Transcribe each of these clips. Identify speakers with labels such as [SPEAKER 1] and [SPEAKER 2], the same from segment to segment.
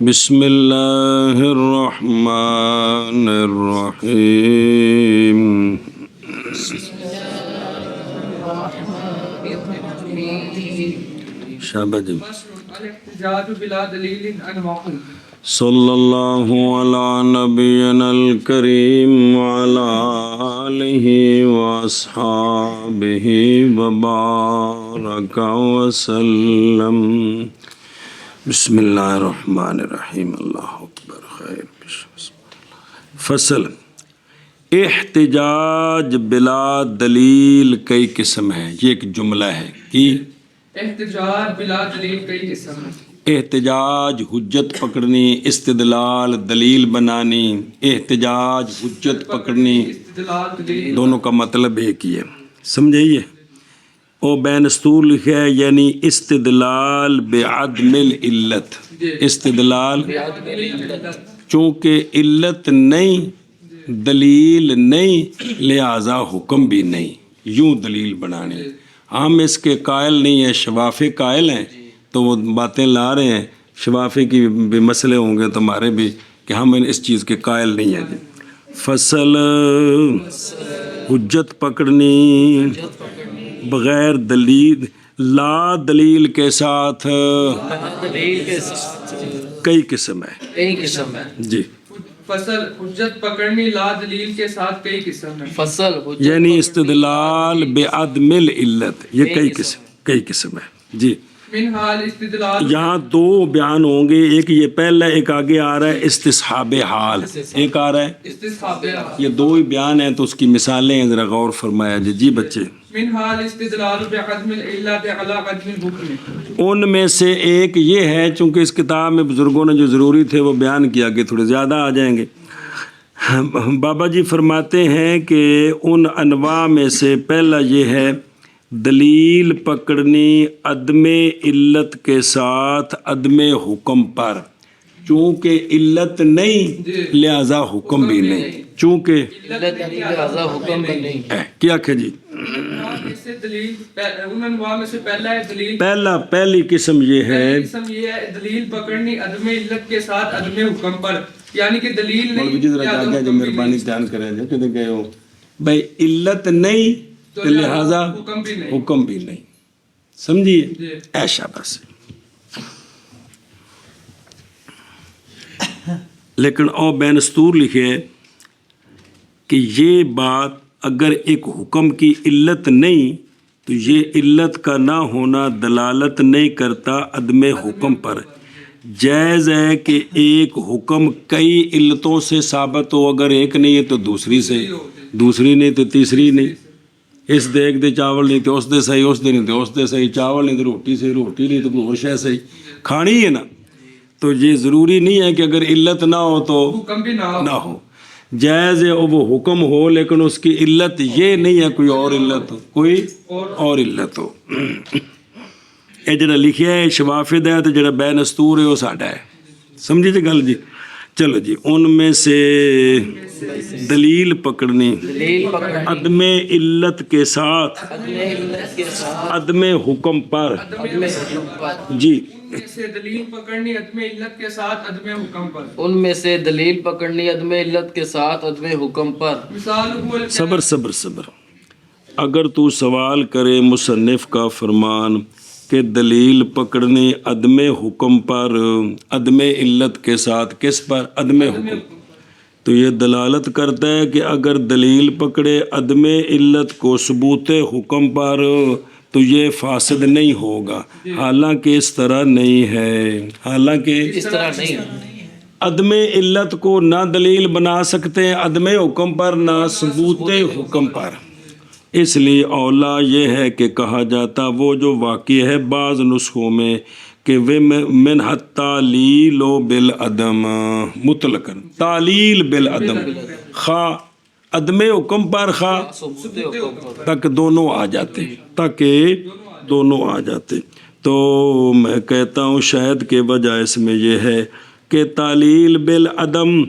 [SPEAKER 1] بسم اللہ الرحمن الرحیم شابہ جی
[SPEAKER 2] الاحتجاج بلا دلیل عن معقول
[SPEAKER 1] صلی اللہ علی نبینا الکریم وعلی آلہ واصحابہ وبارک وسلم بسم اللہ الرحمن الرحیم اللہ اکبر خیر فصل احتجاج بلا دلیل کئی قسم ہے. یہ ایک جملہ ہے کہ
[SPEAKER 2] احتجاج بلا دلیل کئی قسم ہے.
[SPEAKER 1] احتجاج حجت پکڑنی، استدلال دلیل بنانی. احتجاج حجت پکڑنی
[SPEAKER 2] استدلال دلیل
[SPEAKER 1] دونوں کا مطلب ایک ہی ہے. سمجھئیے او بین اسطور لکھا ہے یعنی استدلال بعدم العلت. استدلال چونکہ علت نہیں دلیل نہیں لہذا حکم بھی نہیں، یوں دلیل بنانے. ہم اس کے قائل نہیں ہیں، شفافی قائل ہیں تو وہ باتیں لا رہے ہیں. شفافی کی بھی مسئلے ہوں گے تمہارے بھی کہ ہم اس چیز کے قائل نہیں ہیں. فصل حجت پکڑنی بغیر دلیل، لا دلیل کے ساتھ کئی قسم ہے. جی
[SPEAKER 2] فصل حجت پکڑنی لا دلیل کے ساتھ کئی قسم ہے.
[SPEAKER 1] یعنی استدلال بعدم العلت یہ کئی قسم ہے. جی
[SPEAKER 2] من حال استدلال
[SPEAKER 1] یہاں دو بیان ہوں گے، ایک یہ پہلا، ایک آگے آ رہا ہے استصحاب حال، ایک آ رہا ہے
[SPEAKER 2] استصحاب
[SPEAKER 1] یہ دو ہی بیان ہیں تو اس کی مثالیں ہیں، ذرا غور فرمایا جی. جی بچے
[SPEAKER 2] من حال استدلال بعدم العلت علی عدم الحکم.
[SPEAKER 1] ان میں سے ایک یہ ہے، چونکہ اس کتاب میں بزرگوں نے جو ضروری تھے وہ بیان کیا کہ تھوڑے زیادہ آ جائیں گے. بابا جی فرماتے ہیں کہ ان انواع میں سے پہلا یہ ہے دلیل پکڑنی عدم علت کے ساتھ عدم حکم پر. چونکہ علت نہیں لہذا حکم بھی نہیں. چونکہ کیا کہ جی
[SPEAKER 2] ان انواع میں سے پہلا ہے دلیل
[SPEAKER 1] پہلی قسم یہ ہے
[SPEAKER 2] قسم یہ ہے دلیل پکڑنی عدم علت کے ساتھ عدم حکم پر، یعنی کہ دلیل نہیں
[SPEAKER 1] مہربانی دھیان کریں جو کہ گئے ہو بھائی علت نہیں تو لہذا حکم بھی نہیں. سمجھیے ایشا بس. لیکن او بین اسطور لکھے کہ یہ بات اگر ایک حکم کی علت نہیں تو یہ علت کا نہ ہونا دلالت نہیں کرتا عدم حکم پر. جائز ہے کہ ایک حکم کئی علتوں سے ثابت ہو، اگر ایک نہیں ہے تو دوسری سے، دوسری نہیں تو تیسری نہیں. اس دیکھ دے چاول نہیں تو اس دے صحیح، اس دے نہیں تو اس دے صحیح، چاول نہیں تو روٹی صحیح، روٹی نہیں تو کوئی اور شے صحیح، کھانی ہے نا. تو یہ ضروری نہیں ہے کہ اگر علت نہ ہو تو
[SPEAKER 2] حکم بھی
[SPEAKER 1] نہ ہو. جائز ہے وہ حکم ہو لیکن اس کی علت یہ نہیں ہے کوئی اور علت ہو، کوئی اور علت ہو. یہ جڑا لکھیا ہے شوافد ہے تو جڑا بین اسطور ہے وہ ساڈا ہے. سمجھی جی گل جی. چلو جی ان میں سے دلیل پکڑنی عدم علت کے ساتھ عدم حکم پر. جی
[SPEAKER 2] سے دلیل پکڑنی عدم علت کے ساتھ عدم حکم پر.
[SPEAKER 3] ان میں سے دلیل پکڑنی عدم علت کے ساتھ عدم حکم پر.
[SPEAKER 2] مثال
[SPEAKER 1] صبر اگر تو سوال کرے مصنف کا فرمان کہ دلیل پکڑنی عدم حکم پر عدم علت کے ساتھ کس پر؟ عدم حکم. تو یہ دلالت کرتا ہے کہ اگر دلیل پکڑے عدم علت کو ثبوت حکم پر تو یہ فاسد نہیں ہوگا. حالانکہ اس طرح نہیں ہے. حالانکہ
[SPEAKER 3] اس طرح نہیں.
[SPEAKER 1] عدم علت کو نہ دلیل بنا سکتے ہیں عدم حکم پر نہ ثبوت حکم پر. اس لیے اولا یہ ہے کہ کہا جاتا وہ جو واقع ہے بعض نسخوں میں کہ وہ من التعلیل بالعدم مطلقاً تعلیل بالعدم خواہ عدم حکم پر خواہ تک دونوں آ جاتے تو میں کہتا ہوں شاید کہ وجہ اس میں یہ ہے کہ تعلیل بالعدم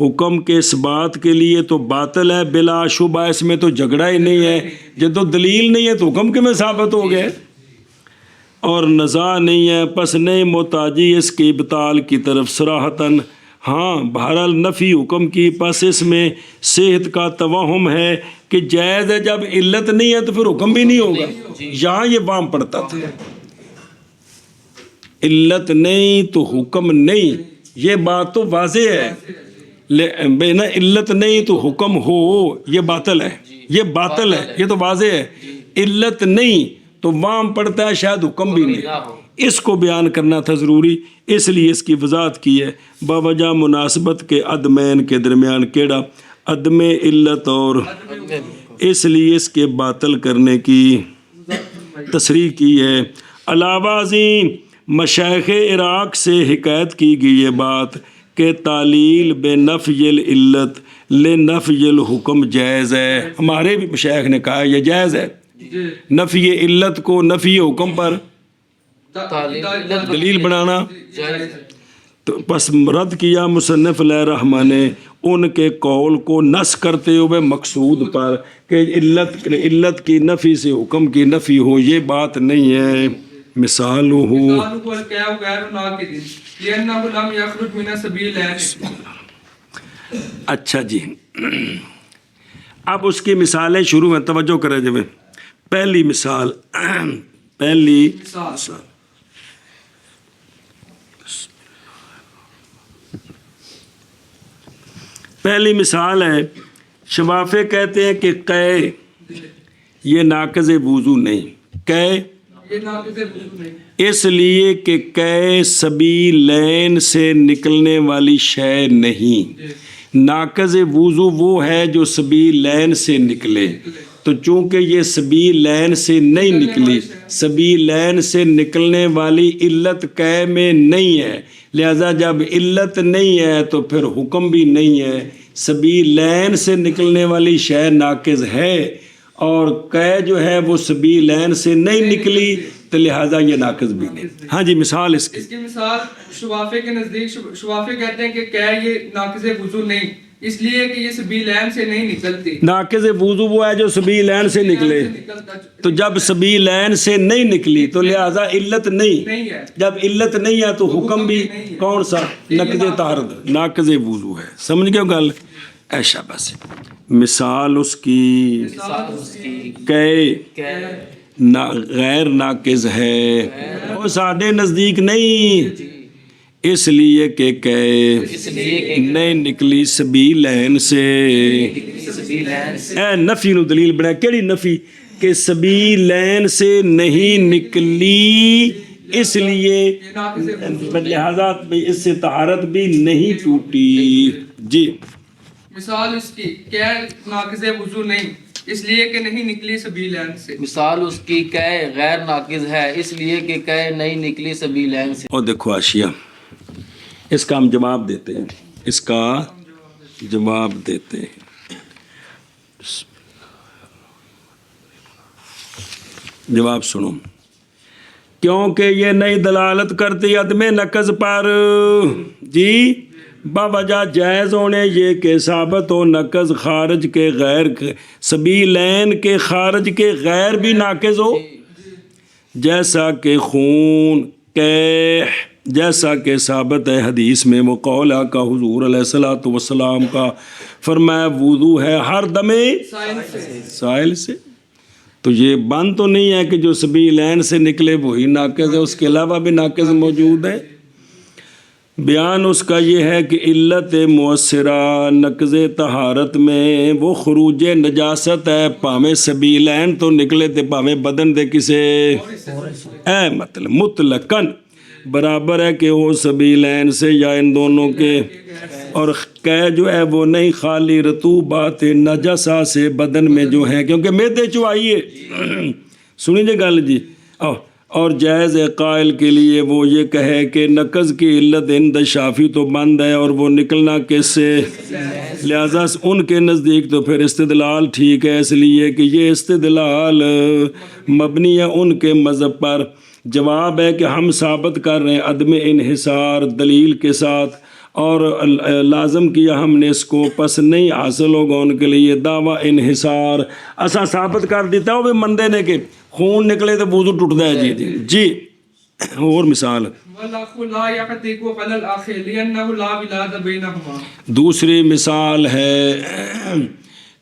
[SPEAKER 1] حکم کے اس بات کے لیے تو باطل ہے، بلا شبہ اس میں تو جھگڑا ہی نہیں ہے. جب تو دلیل نہیں ہے تو حکم کے میں ثابت ہو گئے. اور نزاع نہیں ہے، پس نہیں محتاجی اس کی ابطال کی طرف صراحتاً، ہاں بہرحال نفی حکم کی، پس اس میں صحت کا توہم ہے کہ جائز ہے، جب علت نہیں ہے تو پھر حکم بھی نہیں ہوگا، یہاں یہ وام پڑتا تھا، علت نہیں تو حکم نہیں، یہ بات تو واضح ہے، بے نا علت نہیں تو حکم ہو، یہ باطل ہے، یہ باطل ہے، یہ تو واضح ہے، علت نہیں تو وام پڑتا ہے، شاید حکم بھی نہیں، اس کو بیان کرنا تھا ضروری، اس لیے اس کی وضاحت کی ہے، باوجہ مناسبت کے عدمین کے درمیان کیڑا عدم علت اور اس لیے اس کے باطل کرنے کی تصریح کی ہے۔ علاوہ ازیں مشائخ عراق سے حکایت کی گئی یہ بات کہ تعلیل بے نفی العلت لے نفی الحکم جائز ہے، ہمارے بھی مشائخ نے کہا یہ جائز ہے، نفی علت کو نفی حکم پر دلیل بنانا، تو پس رد کیا مصنف علیہ الرحمٰن نے ان کے قول کو نص کرتے ہوئے مقصود پر کہ علت کی نفی سے حکم کی نفی ہو، یہ بات نہیں ہے، مثال ہو اچھا جی، اب اس کی مثالیں شروع میں توجہ کریں جب پہلی مثال پہلی مثال ہے، شفافے کہتے ہیں کہ قے یہ ناقض وضو نہیں، قے اس لیے کہ قے سبیلین سے نکلنے والی شے نہیں، ناقض وضو وہ ہے جو سبیلین سے نکلے، تو چونکہ یہ سبیلین سے نہیں نکلی، سبیلین سے نکلنے والی علت قے میں نہیں ہے، لہذا جب علت نہیں ہے تو پھر حکم بھی نہیں ہے، سبیلین سے نکلنے والی شے ناقض ہے اور قے جو ہے وہ سبیلین سے نہیں نکلی تو لہذا یہ ناقض بھی نہیں۔ ہاں جی، مثال اس کی
[SPEAKER 2] مثال شفافے کے نزدیک شفافے کہتے ہیں کہ قے یہ ناقض وضو نہیں، اس لیے کہ یہ سبیلین سے نہیں نکلتی،
[SPEAKER 1] ناقض وضو وہ ہے جو سبیلین سے نکلے، تو جب سبیلین سے نہیں نکلی تو لہذا علت نہیں، جب علت نہیں ہے تو حکم بھی کون سا؟ نقض طہارت، ناقض وضو ہے، سمجھ گئے گل؟ ایشا بس مثال اس کی کہ غیر ناقض ہے، وہ ساڈے نزدیک نہیں، اس لیے کہ نہیں نکلی سبیلین سے، اے نفی نو دلیل بنا، کیڑی نفی؟ کہ سبیلین سے نہیں نکلی، اس لیے لہذا اس سے طہارت بھی نہیں ٹوٹی۔ جی
[SPEAKER 2] مثال اس کی قے ناقض وضو نہیں، اس لیے کہ نہیں نکلی سبیلین سے،
[SPEAKER 3] مثال اس کی قے غیر ناقض ہے، اس لیے کہ قے نہیں نکلی سبیلین سے۔
[SPEAKER 1] اور دیکھو آشیہ، اس کا ہم جواب دیتے ہیں، اس کا جواب دیتے ہیں، جواب سنو، کیونکہ یہ نئی دلالت کرتی عدم نقض پر، جی باوجہ جائز ہونے یہ کہ ثابت ہو نقض خارج کے غیر سبیلین کے خارج کے غیر بھی ناقض ہو، جیسا کہ خون قیح، جیسا کہ ثابت ہے حدیث میں وہ قول کا حضور علیہ الصلوۃ والسلام کا، فرمایا وضو ہے ہر دمے سائل سے، تو یہ بند تو نہیں ہے کہ جو سبیلین سے نکلے وہی ناقض ہے، اس کے علاوہ بھی ناقض موجود ہے۔ بیان اس کا یہ ہے کہ علت مؤثرہ نقض طہارت میں وہ خروج نجاست ہے، پاویں سبیلین تو نکلے تے پاویں بدن دے کسے، اے مطلب مطلقاً برابر ہے کہ وہ سبیلین سے یا ان دونوں کے، اور قے جو ہے وہ نہیں خالی رطوبات نجسہ سے بدن میں جو ہیں، کیونکہ میدے چو آئیے سنی جے گل جی، اور جائز قائل کے لیے وہ یہ کہے کہ نقض کی علت عند شافی تو بند ہے اور وہ نکلنا کس سے، لہذا ان کے نزدیک تو پھر استدلال ٹھیک ہے، اس لیے کہ یہ استدلال مبنی ہے ان کے مذہب پر۔ جواب ہے کہ ہم ثابت کر رہے ہیں عدم انحصار دلیل کے ساتھ، اور لازم کیا ہم نے اس کو، پس نہیں حاصل ہوگا ان کے لیے دعویٰ انحصار، اسا ثابت کر دیتا وہ بھی مندے نے کہ خون نکلے تو وضو ٹوٹتا ہے، جی اور مثال
[SPEAKER 2] والأخ لا يعتق على الأخ لأنه لا ولاد بينهما.
[SPEAKER 1] دوسری مثال ہے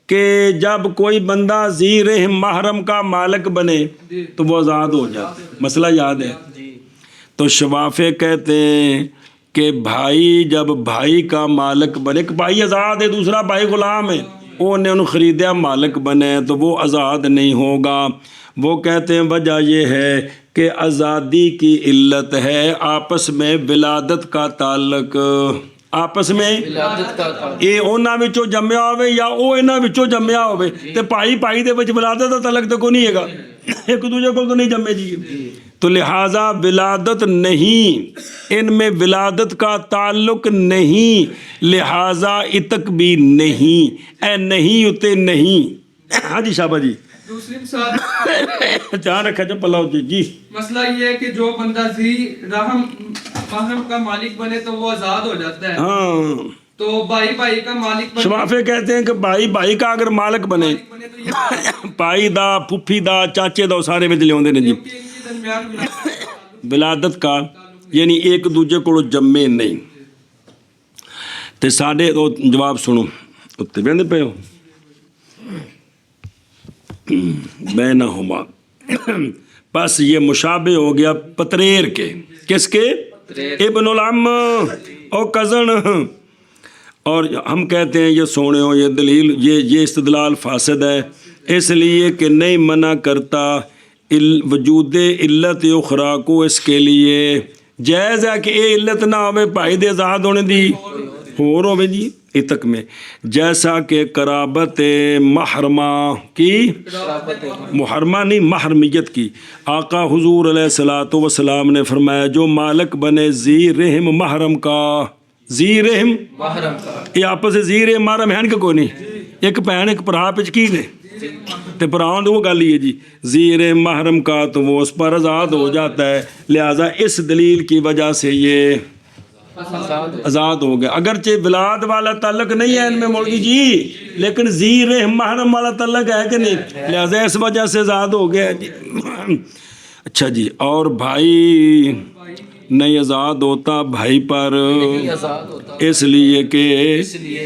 [SPEAKER 1] کہ جب کوئی بندہ ذی رحم محرم کا مالک بنے تو وہ آزاد ہو جاتا ہے. مسئلہ یاد ہے؟ تو شوافے کہتے ہیں کہ بھائی جب بھائی کا مالک بنے، ایک بھائی آزاد ہے دوسرا بھائی غلام ہے، وہ نے انہوں خریدیا مالک بنے تو وہ آزاد نہیں ہوگا. وہ کہتے ہیں وجہ یہ ہے کہ آزادی کی علت ہے آپس میں ولادت کا تعلق، آپس میں
[SPEAKER 3] ولادت کا تعلق.
[SPEAKER 1] ਇਹ ਉਹਨਾਂ ਵਿੱਚੋਂ ਜੰਮਿਆ ਹੋਵੇ ਜਾਂ ਉਹ ਇਹਨਾਂ ਵਿੱਚੋਂ ਜੰਮਿਆ ਹੋਵੇ ਤੇ ਭਾਈ ਭਾਈ ਦੇ ਵਿੱਚ ਵਿਲਾਦਤ ਦਾ ਤਲਕ ਤਾਂ ਕੋਈ ਨਹੀਂ ਹੈਗਾ, ایک دوسرے کو تو نہیں جمے جی. تو لہٰذا ولادت نہیں، ان میں ولادت کا تعلق نہیں، لہٰذا اتق بھی نہیں، اے نہیں اتے نہیں. ہاں جی شابہ جی
[SPEAKER 2] دوسری مثال
[SPEAKER 1] جہاں رکھا جو پلاؤ جی. جی
[SPEAKER 2] مسئلہ یہ ہے کہ جو بندہ ذی رحم محرم کا مالک بنے تو وہ آزاد ہو جاتا ہے.
[SPEAKER 1] ہاں
[SPEAKER 2] تو بھائی بھائی کا مالک بنے
[SPEAKER 1] شفافے کہتے ہیں کہ بھائی بھائی کا اگر مالک بنے
[SPEAKER 2] تو یہ
[SPEAKER 1] پائی دا پھپھی دا چاچے دا سارے وچ لیاوندے نے جی.
[SPEAKER 2] کہ ان کے درمیان
[SPEAKER 1] ولادت کا یعنی ایک دوجے کو جمے نہیں. تے ساڈے تو جواب سنو اتنے بہندے پے ہو بینہما. بس یہ مشابہ ہو گیا پتریر کے، کس کے؟ ابن العم اور کزن. اور ہم کہتے ہیں یہ سونے ہو یہ دلیل یہ استدلال فاسد ہے، اس لیے کہ نہیں منع کرتا وجود علت اخرا کو. اس کے لیے جائز ہے کہ یہ علت نہ ہوئے بھائی دے آزاد ہونے دی اور ہوئے جی اتک میں، جیسا کہ قرابت محرمہ کی، محرمہ نہیں محرمیت کی. آقا حضور علیہ الصلوۃ والسلام نے فرمایا جو مالک بنے ذی رحم محرم کا، ذی رحم
[SPEAKER 3] محرم کا،
[SPEAKER 1] یہ آپس ذی رحم محرم ہے کہ کوئی نہیں، ایک بہن ایک بھرا پچ کی نے تے بھراؤں وہ گل ہی ہے جی ذی رحم محرم کا تو وہ اس پر آزاد ہو جاتا ہے. لہٰذا اس دلیل کی وجہ سے یہ آزاد ہو گیا. اگرچہ ولاد والا تعلق نہیں ہے ان میں مولوی جی، لیکن ذی رحم محرم والا تعلق ہے کہ نہیں، لہٰذا اس وجہ سے آزاد ہو گیا جی. اچھا جی اور بھائی نہیں آزاد ہوتا بھائی پر
[SPEAKER 3] آزاد ہوتا
[SPEAKER 1] اس لیے کہ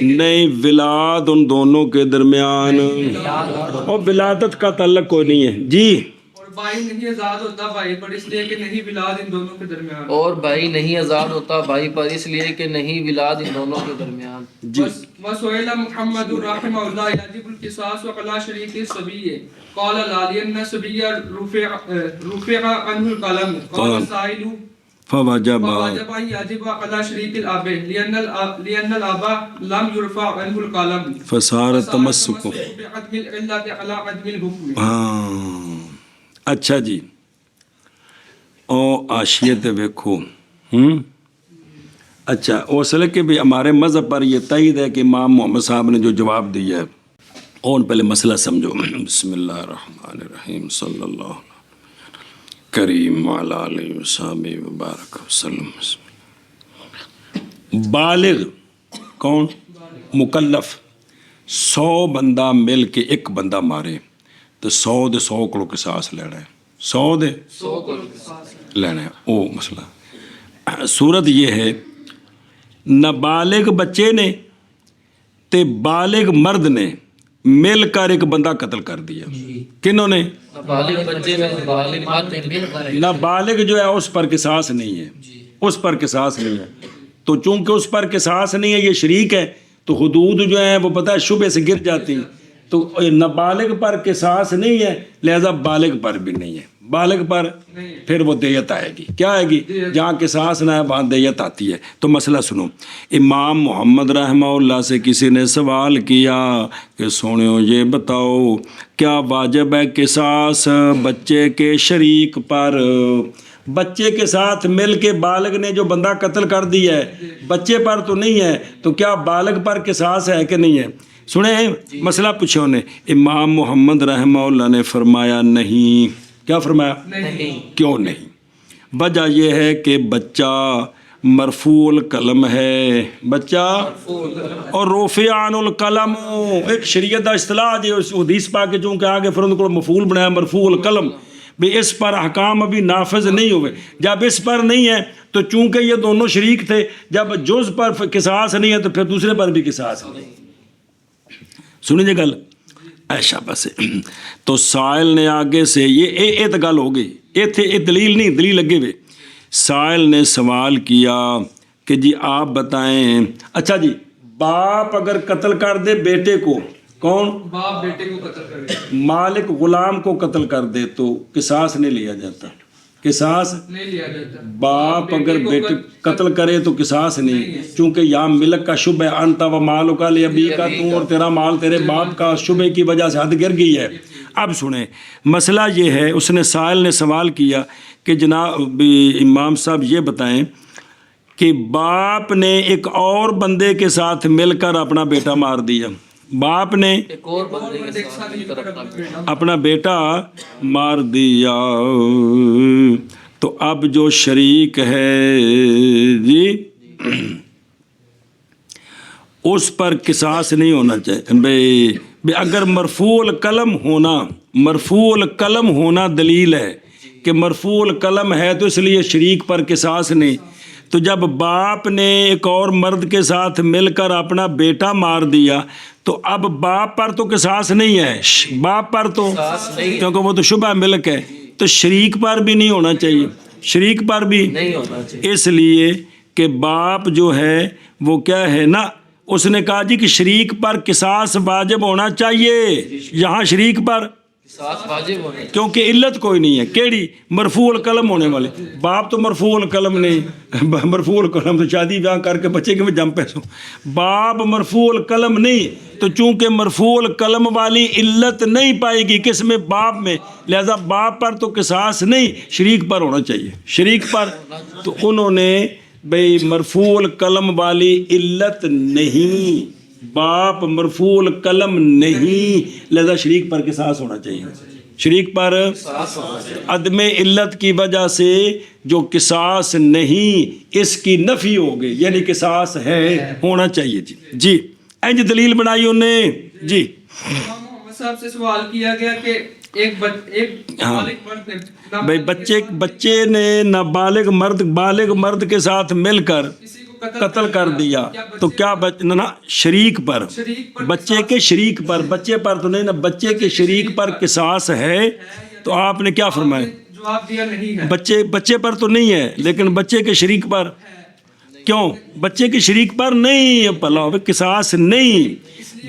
[SPEAKER 1] نہیں ولاد ان دونوں کے درمیان اور ولادت کا تعلق کوئی نہیں ہے جی.
[SPEAKER 2] اور بھائی نہیں آزاد ہوتا بھائی پر اس لیے کہ نہیں ولاد ان دونوں کے درمیان.
[SPEAKER 3] اور بھائی نہیں آزاد ہوتا بھائی پر اس لیے کہ نہیں ولاد ان دونوں کے درمیان.
[SPEAKER 2] وسئل محمد رحمہ اللہ یجب القصاص وقلا شریک الصبی قال لا لأن الصبی رفع عنه القلم قال السائل
[SPEAKER 1] فوجب
[SPEAKER 2] فواجب أن يجب على شريك الأب لأن الأب لم يرفع عنه القلم
[SPEAKER 1] فصار تمسک.
[SPEAKER 2] بعدم العلة على عدم الحكم.
[SPEAKER 1] ہاں اچھا جی او آشیت ویکھو اچھا اوصل کہ بھی ہمارے مذہب پر یہ تائید ہے کہ امام محمد صاحب نے جو جواب دیا ہے اور پہلے مسئلہ سمجھو. بسم اللہ الرحمن الرحیم صلی اللہ علیہ کریم وعلی آلہ وصحبہ وبارک وسلم. بالغ کون؟ مکلف. 100 بندہ مل کے ایک بندہ مارے تو 100 دے 100 کو قصاص لینا ہے، 100 دے
[SPEAKER 3] 100 کو
[SPEAKER 1] لینا ہے. او مسئلہ صورت یہ ہے نابالغ بچے نے تے بالغ مرد نے مل کر ایک بندہ قتل کر دیا. کنہوں نے؟
[SPEAKER 3] بالغ بچے میں بالغ مرد
[SPEAKER 1] نابالغ جو ہے اس پر قصاص نہیں ہے، اس پر قصاص نہیں ہے. تو چونکہ اس پر قصاص نہیں ہے یہ شریک ہے تو حدود جو ہیں وہ پتہ ہے شبہ سے گر جاتی ہیں. تو نابالغ پر قصاص نہیں ہے لہذا بالغ پر بھی نہیں ہے. بالغ پر پھر وہ دیت آئے گی. کیا آئے گی؟ جہاں قصاص نہ ہے وہاں دیت آتی ہے. تو مسئلہ سنو. امام محمد رحمہ اللہ سے کسی نے سوال کیا کہ سونیو یہ بتاؤ کیا واجب ہے قصاص بچے کے شریک پر؟ بچے کے ساتھ مل کے بالغ نے جو بندہ قتل کر دیا ہے بچے پر تو نہیں ہے، تو کیا بالغ پر قصاص ہے کہ نہیں ہے؟ سنیں مسئلہ پوچھو نے. امام محمد رحمہ اللہ نے فرمایا نہیں. کیا فرمایا؟
[SPEAKER 2] نہیں.
[SPEAKER 1] کیوں نہیں؟ وجہ یہ ہے کہ بچہ مرفوع القلم ہے، بچہ اور رفع عن القلم ایک شریعت کا اصطلاح جو حدیث پاک کے چونکہ آگے فرند کو مفعول بنایا مرفوع القلم. بھی اس پر احکام ابھی نافذ نہیں ہوئے. جب اس پر نہیں ہے تو چونکہ یہ دونوں شریک تھے، جب جز پر قصاص نہیں ہے تو پھر دوسرے پر بھی قصاص نہیں. سنیں جی گل ایشا بس. تو سائل نے آگے سے یہ گل ہو گئی، یہ دلیل نہیں، دلیل لگے ہوئے. سائل نے سوال کیا کہ جی آپ بتائیں، اچھا جی باپ اگر قتل کر دے بیٹے کو، کون؟
[SPEAKER 2] باپ بیٹے کو قتل کرے،
[SPEAKER 1] مالک غلام کو قتل کر دے تو قصاص نہیں لیا جاتا، قصاص
[SPEAKER 2] نہیں لیا جاتا.
[SPEAKER 1] باپ اگر بیٹے قتل کرے تو قصاص نہیں، چونکہ یا ملک کا شبہ انت و مالک لابی کا، تو اور تیرا مال تیرے باپ کا، شبہ کی وجہ سے حد گر گئی ہے. اب سنیں مسئلہ یہ ہے، اس نے سائل نے سوال کیا کہ جناب امام صاحب یہ بتائیں کہ باپ نے ایک اور بندے کے ساتھ مل کر اپنا بیٹا مار دیا، باپ نے
[SPEAKER 3] ایک اور بندے کے ساتھ مل کر اپنا بیٹا
[SPEAKER 1] اپنا بیٹا مار دیا، تو اب جو شریک ہے جی اس پر قصاص نہیں ہونا چاہیے. بھئی اگر مرفوع القلم ہونا دلیل ہے کہ مرفوع القلم ہے تو اس لیے شریک پر قصاص نہیں. تو جب باپ نے ایک اور مرد کے ساتھ مل کر اپنا بیٹا مار دیا تو اب باپ پر تو قصاص نہیں ہے، باپ پر تو، کیونکہ وہ تو شبہ ملک ہے، تو شریک پر بھی نہیں ہونا چاہیے، شریک پر بھی
[SPEAKER 3] نہیں ہونا چاہیے.
[SPEAKER 1] اس لیے کہ باپ جو ہے وہ کیا ہے نا، اس نے کہا جی کہ شریک پر قصاص واجب ہونا چاہیے، یہاں شریک پر
[SPEAKER 3] قصاص واجب ہونا چاہیے.
[SPEAKER 1] کیونکہ علت کوئی نہیں ہے، کیڑی؟ مرفوع القلم ہونے والے. باپ تو مرفوع القلم نہیں، مرفوع القلم تو شادی بیاہ کر کے بچے کے میں جم پیسوں، باپ مرفوع القلم نہیں، تو چونکہ مرفوع القلم والی علت نہیں پائے گی کس میں؟ باپ میں، لہذا باپ پر تو قصاص نہیں، شریک پر ہونا چاہیے، شریک پر. تو انہوں نے بھئی مرفوع القلم والی علت نہیں، باپ مرفوع القلم نہیں، لہذا شریک پر قصاص ہونا چاہیے. شریک پر عدم علت کی وجہ سے جو قصاص نہیں اس کی نفی ہو گئی، یعنی قصاص ہے، ہونا چاہیے. جی جی اینج دلیل بنائی انہیں. جی
[SPEAKER 2] امام محمد صاحب سے سوال کیا گیا کہ ایک بالغ مرد نے
[SPEAKER 1] بھائی بچے نے نابالغ مرد کے ساتھ مل کر
[SPEAKER 2] کسی کو
[SPEAKER 1] قتل کر دیا تو کیا نا شریک پر، بچے کے شریک پر، بچے پر تو نہیں نا، بچے کے شریک پر قصاص ہے. تو آپ نے کیا فرمایا؟
[SPEAKER 2] جواب دیا نہیں ہے.
[SPEAKER 1] بچے پر تو نہیں ہے لیکن بچے کے شریک پر. کیوں بچے کے شریک پر نہیں؟ پلا قصاص نہیں.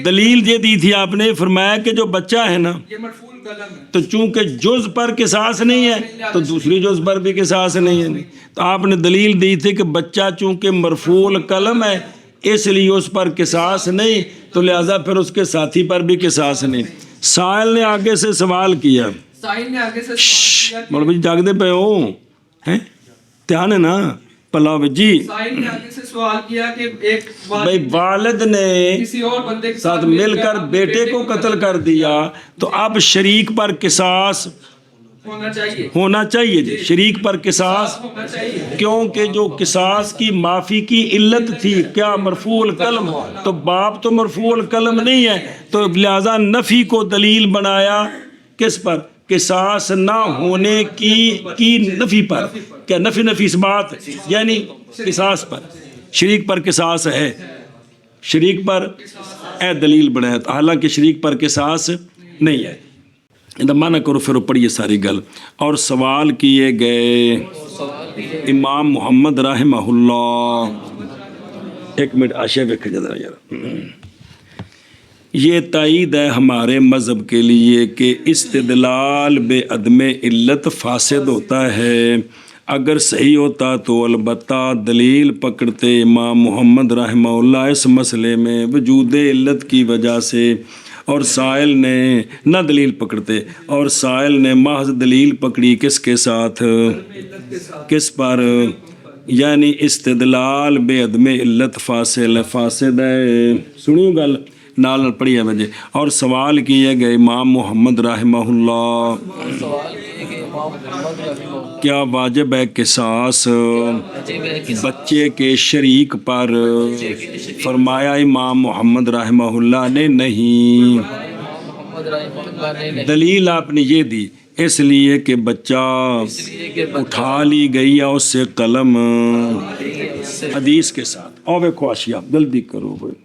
[SPEAKER 1] دلیل یہ دی تھی آپ نے، فرمایا کہ جو بچہ ہے نا
[SPEAKER 2] یہ مرفوع القلم ہے،
[SPEAKER 1] تو چونکہ جز پر قصاص نہیں ہے تو دوسری جز پر بھی قصاص نہیں ہے. تو آپ نے دلیل دی تھی کہ بچہ چونکہ مرفوع القلم ہے اس لیے اس پر قصاص نہیں، تو لہذا پھر اس کے ساتھی پر بھی قصاص نہیں. سائل نے آگے سے سوال کیا،
[SPEAKER 2] سائل نے آگے سے سوال کیا
[SPEAKER 1] مولوی جاگتے پہ ہو ہیں، دھیان ہے نا پلا جی.
[SPEAKER 2] سائل نے آگے سے سوال کیا کہ ایک
[SPEAKER 1] بھائی والد نے
[SPEAKER 2] کسی اور بندے کے
[SPEAKER 1] ساتھ مل کر بیٹے کو قتل کر دیا تو اب شریک پر قصاص ہونا چاہیے. جی شریک پر قصاص
[SPEAKER 2] ہونا چاہیے،
[SPEAKER 1] کیونکہ جو قصاص کی معافی کی علت تھی کیا؟ مرفوع القلم. تو باپ تو مرفوع القلم نہیں ہے، تو لہذا نفی کو دلیل بنایا کس پر؟ قصاص نہ ہونے کی نفی پر. کیا نفی اس بات یعنی قصاص پر، شریک پر قصاص ہے، شریک پر اے دلیل بنایا. حالانکہ شریک پر قصاص نہیں ہے. مانا کرو پھر پڑھیے ساری گل. اور سوال کیے گئے امام محمد رحمہ اللہ. ایک منٹ آشیا ویکھ جا یار. یہ تائید ہے ہمارے مذہب کے لیے کہ استدلال بے عدم علت فاسد ہوتا ہے. اگر صحیح ہوتا تو البتہ دلیل پکڑتے امام محمد رحمہ اللہ اس مسئلے میں وجود علت کی وجہ سے، اور سائل نے نہ دلیل پکڑتے، اور سائل نے محض دلیل پکڑی کس کے ساتھ؟ کس پر؟ یعنی استدلال بے عدم علت فاسد ہے. سنیو گل نال پڑھی ہے مجھے. اور سوال کیے گئے امام محمد رحمہ اللہ کیا واجب ہے قصاص بچے کے شریک پر؟ فرمایا امام محمد رحمہ اللہ نے نہیں. دلیل آپ نے یہ دی اس لیے کہ بچہ اٹھا لی گئی ہے اس سے قلم حدیث کے ساتھ. اور ویکھو اشیا جلدی کرو بھائی.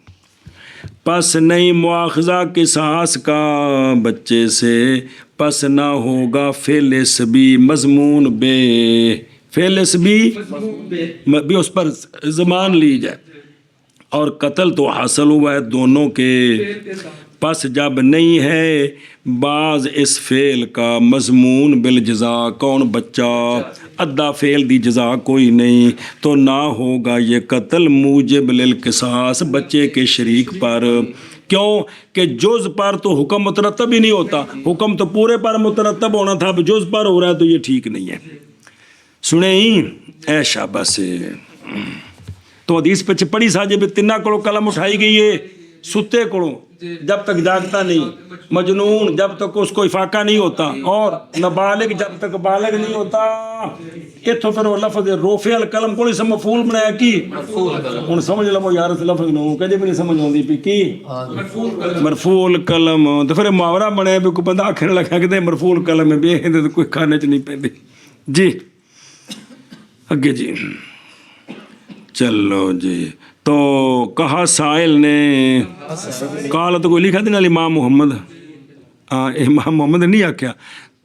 [SPEAKER 1] پس نہیں مواخذہ قصاص کا بچے سے، پس نہ ہوگا فعل سبی مضمون بے، فعل سبی بھی اس پر زمان لی جائے، اور قتل تو حاصل ہوا ہے دونوں کے. پس جب نہیں ہے بعض اس فعل کا مضمون بالجزا، کون بچہ، ادا فعل دی جزا کوئی نہیں، تو نہ ہوگا یہ قتل موجب للقصاص بچے کے شریک پر. کیوں کہ جز پر تو حکم مترتب ہی نہیں ہوتا، حکم تو پورے پر مترتب ہونا تھا، اب جز پر ہو رہا ہے تو یہ ٹھیک نہیں ہے. سنیں ہی اے شابہ سے تو حدیث پہ پڑھی ساجے بھی تنہ کڑو قلم اٹھائی گئی ہے، ستے کڑو جب تک جاگتا نہیں، مجنون جب تک اس کو افاقہ نہیں ہوتا، اور نابالغ جب تک بالغ نہیں ہوتا. اتھو پھر وہ لفظ رفع القلم کو نہیں مفعول بنایا کی ہن سمجھ لو یار اس لفظ نو کدے بھی نہیں سمجھ آندی پی کی مرفوع القلم. تو پھر محاورہ بنے بھی کوئی بندہ آکھنے لگا کہ مرفوع القلم ہے بے تو کوئی کھانے چ نہیں پیندی. جی اگے جی چلو جی. تو کہا سائل نے، کال تو کوئی لکھا تھی نا امام محمد، ہاں امام محمد نے نہیں آکھیا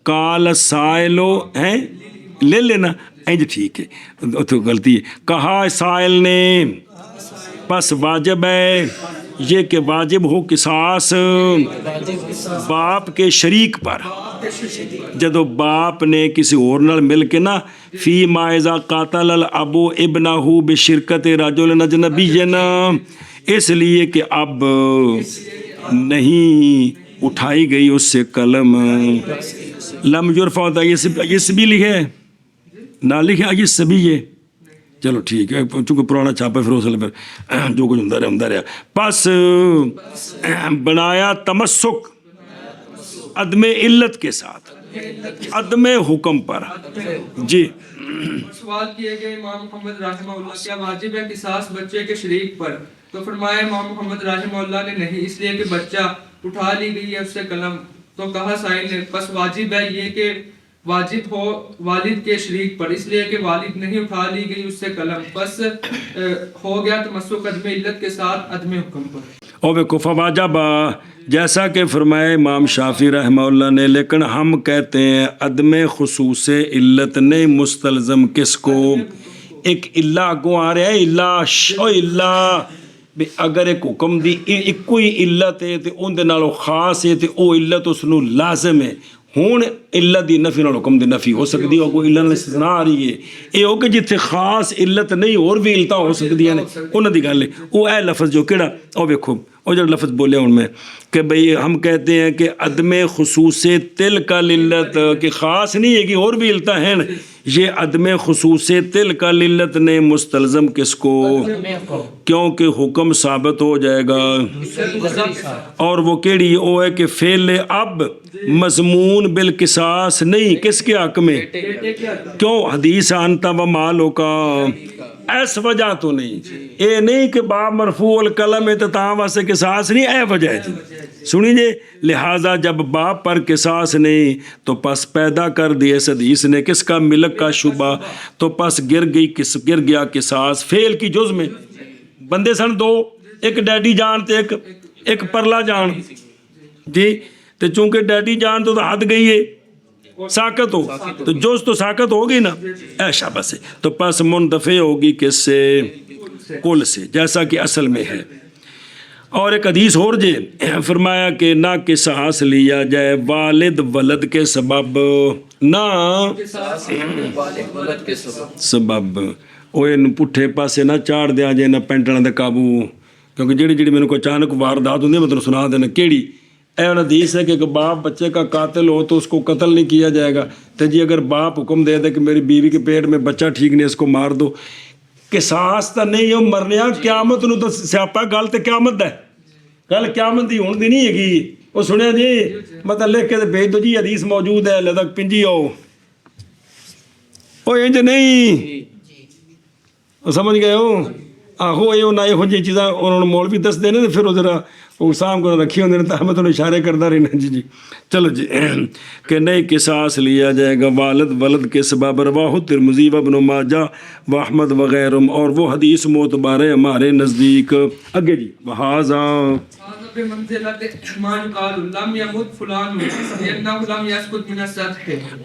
[SPEAKER 1] کال سائلو ہیں لے لینا اینج ٹھیک ہے تو غلطی ہے. کہا سائل نے پس واجب ہے یہ کہ واجب ہو قصاص باپ کے شریک پر، جدو باپ نے کسی اور نال مل کے نا فی مائزہ قاتل الابو ابنہ بشرکت رجل اجنبی، اس لیے کہ اب نہیں اٹھائی گئی اس سے قلم. لم یرفع ہوتا یہ سبھی لکھے نہ لکھے یہ سبھی ہے. چلو ٹھیک ہے چونکہ پرانا چھاپا پھر اس پھر جو کچھ ہوں رہا. پس بنایا تمسک عدم علت کے ساتھ عدم حکم پر. جی
[SPEAKER 2] سوال کیے گئے امام محمد رحمہ اللہ کیا واجب ہے قصاص بچے کے شریک پر؟ تو فرمایا امام محمد رحمہ اللہ نے نہیں، اس لیے کہ بچہ اٹھا لی گئی ہے اس سے قلم. تو کہا سائل نے پس واجب ہے یہ کہ واجب ہو والد کے شریک پر، اس لیے کہ والد نہیں اٹھا لی گئی اس سے قلم، بس ہو گیا تمسک عدم علت کے ساتھ عدم حکم پر.
[SPEAKER 1] اور وقفہ واجب جیسا کہ فرمائے امام شافعی رحمہ اللہ نے، لیکن ہم کہتے ہیں عدم خصوص علت نہیں مستلزم کس کو؟ ایک اللہ کو آ رہا ہے اللہ شو اللہ بھی اگر ایک حکم دی ایک کوئی علت ہے تو ان دے نالوں خاص ہے تو وہ علت اس نو لازم ہے. ہون علت دی نفی نال حکم دی نفی ہو سکتی ہے، کوئی علت استثناء آ رہی ہے. یہ ہو کہ جتھے خاص علت نہیں اور بھی علتاں ہو سکتی ہیں انہاں دی گل ہے. وہ اے لفظ جو کیڑا او ویکھو او جو لفظ بولے ان میں کہ بھئی ہم کہتے ہیں کہ عدم خصوص تل کا للت کہ خاص نہیں ہے کہ اور بھی علتاں ہیں، یہ عدم خصوص تل کا للت نے مستلزم کس کو؟ کیونکہ حکم ثابت ہو جائے گا. اور وہ کیڑی وہ ہے کہ فعل اب مضمون بالقصاص نہیں کس کے حق میں؟ کیوں حدیث انت و مالو کا ایس وجہ تو نہیں، اے نہیں کہ باپ مرفوع القلم ہے تو تاں واسطے قصاص نہیں، اے وجہ ہے جی سنی جی. لہٰذا جب باپ پر قصاص نہیں تو پس پیدا کر دی اس حدیث نے کس کا؟ ملک کا شبہ. تو پس گر گیا قصاص فعل کی جز میں. بندے سن دو، ایک ڈیڈی جان تے ایک پرلا جان جی. تو چونکہ ڈیڈی جان تو حد گئی ہے ساکت ہو تو جز تو ساکت ہوگی نا اے شابہ سے. تو پس منتفع ہوگی کس سے؟ کل سے، جیسا کہ اصل میں ہے. اور ایک حدیث اور جے فرمایا کہ نہ قصاص لیا جائے والد ولد کے سبب، نہ سبب وہ پٹھے پاسے نہ چاڑ دیا جائے نہ پینٹنا دے قابو. کیونکہ جڑی میرے کو اچانک واردات ہوتی ہے میں تمہیں سنا دینا کیڑی. اے حدیث ہے کہ باپ بچے کا قاتل ہو تو اس کو قتل نہیں کیا جائے گا. تو جی اگر باپ حکم دے دے کہ میری بیوی کے پیٹ میں بچہ ٹھیک نہیں اس کو مار دو، قصاص تو نہیں ہو مرنے قیامت نو تو سیاپا گل تو قیامت ہے، گل قیامت دی ہون دی نہیں ہے. وہ سنیا جی مطلب لکھ کے بھیج دو جی حدیث موجود ہے لدک پنجی آؤ وہ انج نہیں وہ سمجھ گئے ہو. ਆਹੋ ਇਹ ਉਹਨਾਂ ਇਹੋ ਜਿਹੀਆਂ ਚੀਜ਼ਾਂ ਉਹਨਾਂ ਨੂੰ ਮੌਲਵੀ ਦੱਸਦੇ ਨੇ ਤੇ ਫਿਰ ਉਹ ਜ਼ਰਾ ਉਹ ਸਾਹਮ ਕੋਲ ਰੱਖੇ ਹੁੰਦੇ ਨੇ ਤਾਂ ਮੈਂ ਤੁਹਾਨੂੰ ਇਸ਼ਾਰੇ ਕਰਦਾ ਰਹਿਣਾ ਜੀ چلو جی کہ نہیں قصاص لیا جائے گا والد ولد کے سبب رواہ ترمذی و ابن ماجہ و احمد وغیرہم اور وہ حدیث معتبر ہے ہمارے نزدیک اگے جی وہذا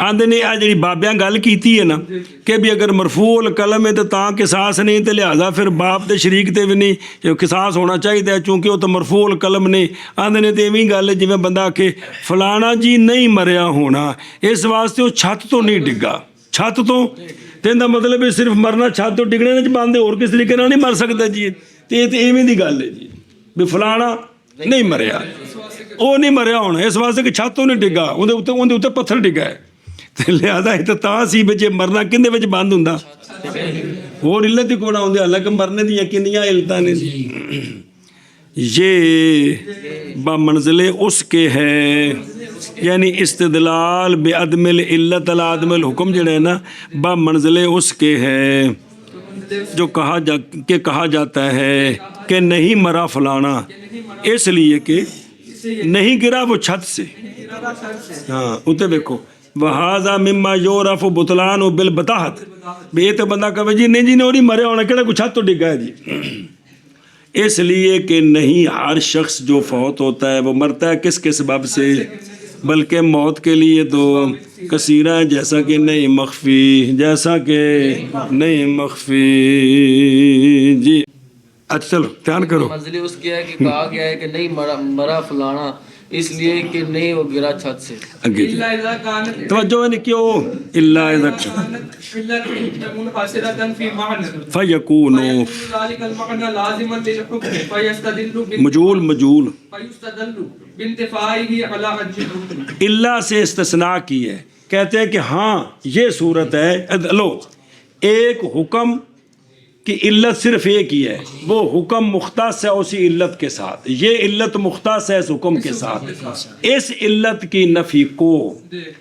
[SPEAKER 1] آندے نے آ جڑی بابیاں گل کیتی ہے نا کہ بھی اگر مرفوع القلم ہے تو تاں قصاص نہیں تے لہذا پھر باپ دے شریک تے بھی نہیں قصاص ہونا چاہیے چونکہ وہ تو مرفوع القلم نے آندے نے تے ایویں گل جویں بندہ کہ فلانا جی نہیں مریا ہونا اس واسطے وہ چھت تو نہیں ڈگا چھت تو تیندا مطلب ہے صرف مرنا چھت تو ڈگنے وچ باندھے اور کس طریقے نال نہیں مر سکدا جی تے ایویں دی گل ہے جی بھی فلانا نہیں مریا وہ نہیں مریا ہونا اس واسطے کہ چھت تو نہیں ڈگا اندر اتنے پتھر ڈگا ہے لہٰذا یہ تو تاں سی بچے مرنا کھندے وچ بند ہوندا اور علت ہی کوئی نہ ہوندی حالانکہ مرنے دیاں کنیاں علتاں نے یہ بمنزل اس کے ہے یعنی استدلال بعدم العلت علی عدم الحکم جڑے نا بمنزل اس کے ہے جو کہا جاتا ہے کہ نہیں مرا فلانا اس لیے کہ نہیں گرا وہ چھت سے ہاں اتنے دیکھو وہذا مما یعرف بطلان بالبطاحت بھی یہ تو بندہ کہے جی نہیں نہیں مریا ہونا کہڑا کوئی چھت تو ڈگا ہے جی اس لیے کہ نہیں ہر شخص جو فوت ہوتا ہے وہ مرتا ہے کس کے سبب سے بلکہ موت کے لیے تو کثیرہ ہے جیسا کہ نہیں مخفی جی اچھا چلو دھیان کرو
[SPEAKER 3] منزل اس کی ہے کہ کہا گیا ہے کہ نہیں مرا فلانا اس لیے کہ نہیں وہ گرا چھت سے
[SPEAKER 1] اگے جی توجہ ہے کیوں الا اذا فیکون مجول الا سے استثناء کی ہے کہتے ہیں کہ ہاں یہ صورت ہے لو ایک حکم کہ علت صرف ایک ہی ہے وہ حکم مختص ہے اسی علت کے ساتھ یہ علت مختص ہے اس حکم کے ساتھ اس علت کی نفی کو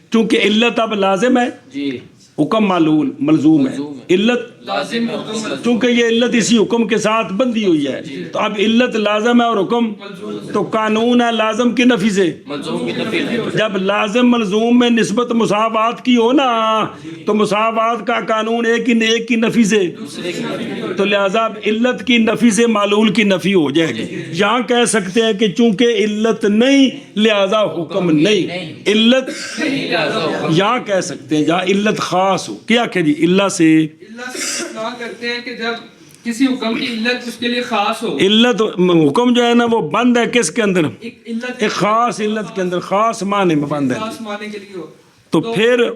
[SPEAKER 1] چونکہ علت اب لازم ہے حکم ملزوم ہے علت چونکہ یہ علت اسی حکم کے ساتھ بندھی ہوئی ہے تو اب علت لازم ہے اور حکم تو قانون ہے لازم کی نفی سے جب لازم ملزوم میں نسبت مساوات کی ہو نا تو مساوات کا قانون ایک کی نفی سے تو لہذا علت کی نفی سے معلول کی نفی ہو جائے گی یہاں کہہ سکتے ہیں کہ چونکہ علت نہیں لہذا حکم نہیں علت یہاں کہہ سکتے ہیں جہاں علت خاص ہو کیا کہ جی اللہ سے
[SPEAKER 2] کرتے ہیں کہ جب کسی حکم کی علت اس کے لیے خاص ہو
[SPEAKER 1] علت حکم جو ہے نا وہ بند ہے کس کے اندر ایک خاص علت کے اندر خاص معنی میں بند ہے
[SPEAKER 2] خاص معنی کے لیے ہو
[SPEAKER 1] تو پھر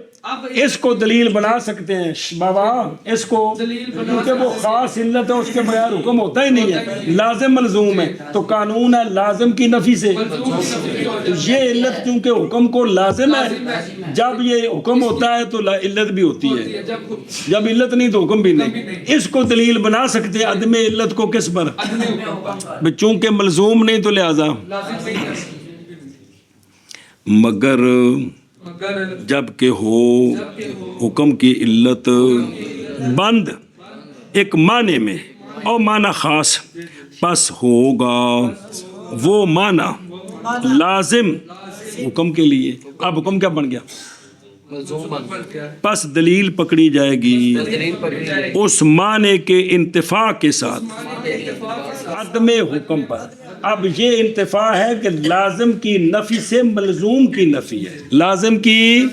[SPEAKER 1] اس کو دلیل بنا سکتے ہیں بابا اس کو کیونکہ وہ خاص علت ہے اس کے بغیر حکم ہوتا ہی نہیں ہے لازم ملزوم ہے تو قانون ہے لازم کی نفی سے یہ علت کیونکہ حکم کو لازم ہے جب یہ حکم ہوتا ہے تو علت بھی ہوتی ہے جب علت نہیں تو حکم بھی نہیں اس کو دلیل بنا سکتے ہیں عدم علت کو کس پر چونکہ ملزوم نہیں تو لہذا مگر جب کہ ہو حکم کی علت بند ایک معنی میں اور معنی خاص پس ہوگا وہ معنی لازم حکم کے لیے اب حکم کیا بن گیا پس دلیل پکڑی جائے گی اس معنی کے انتفاع کے ساتھ عدم حکم پر اب یہ انتفاع ہے کہ لازم کی نفی سے ملزوم کی نفی ہے لازم کی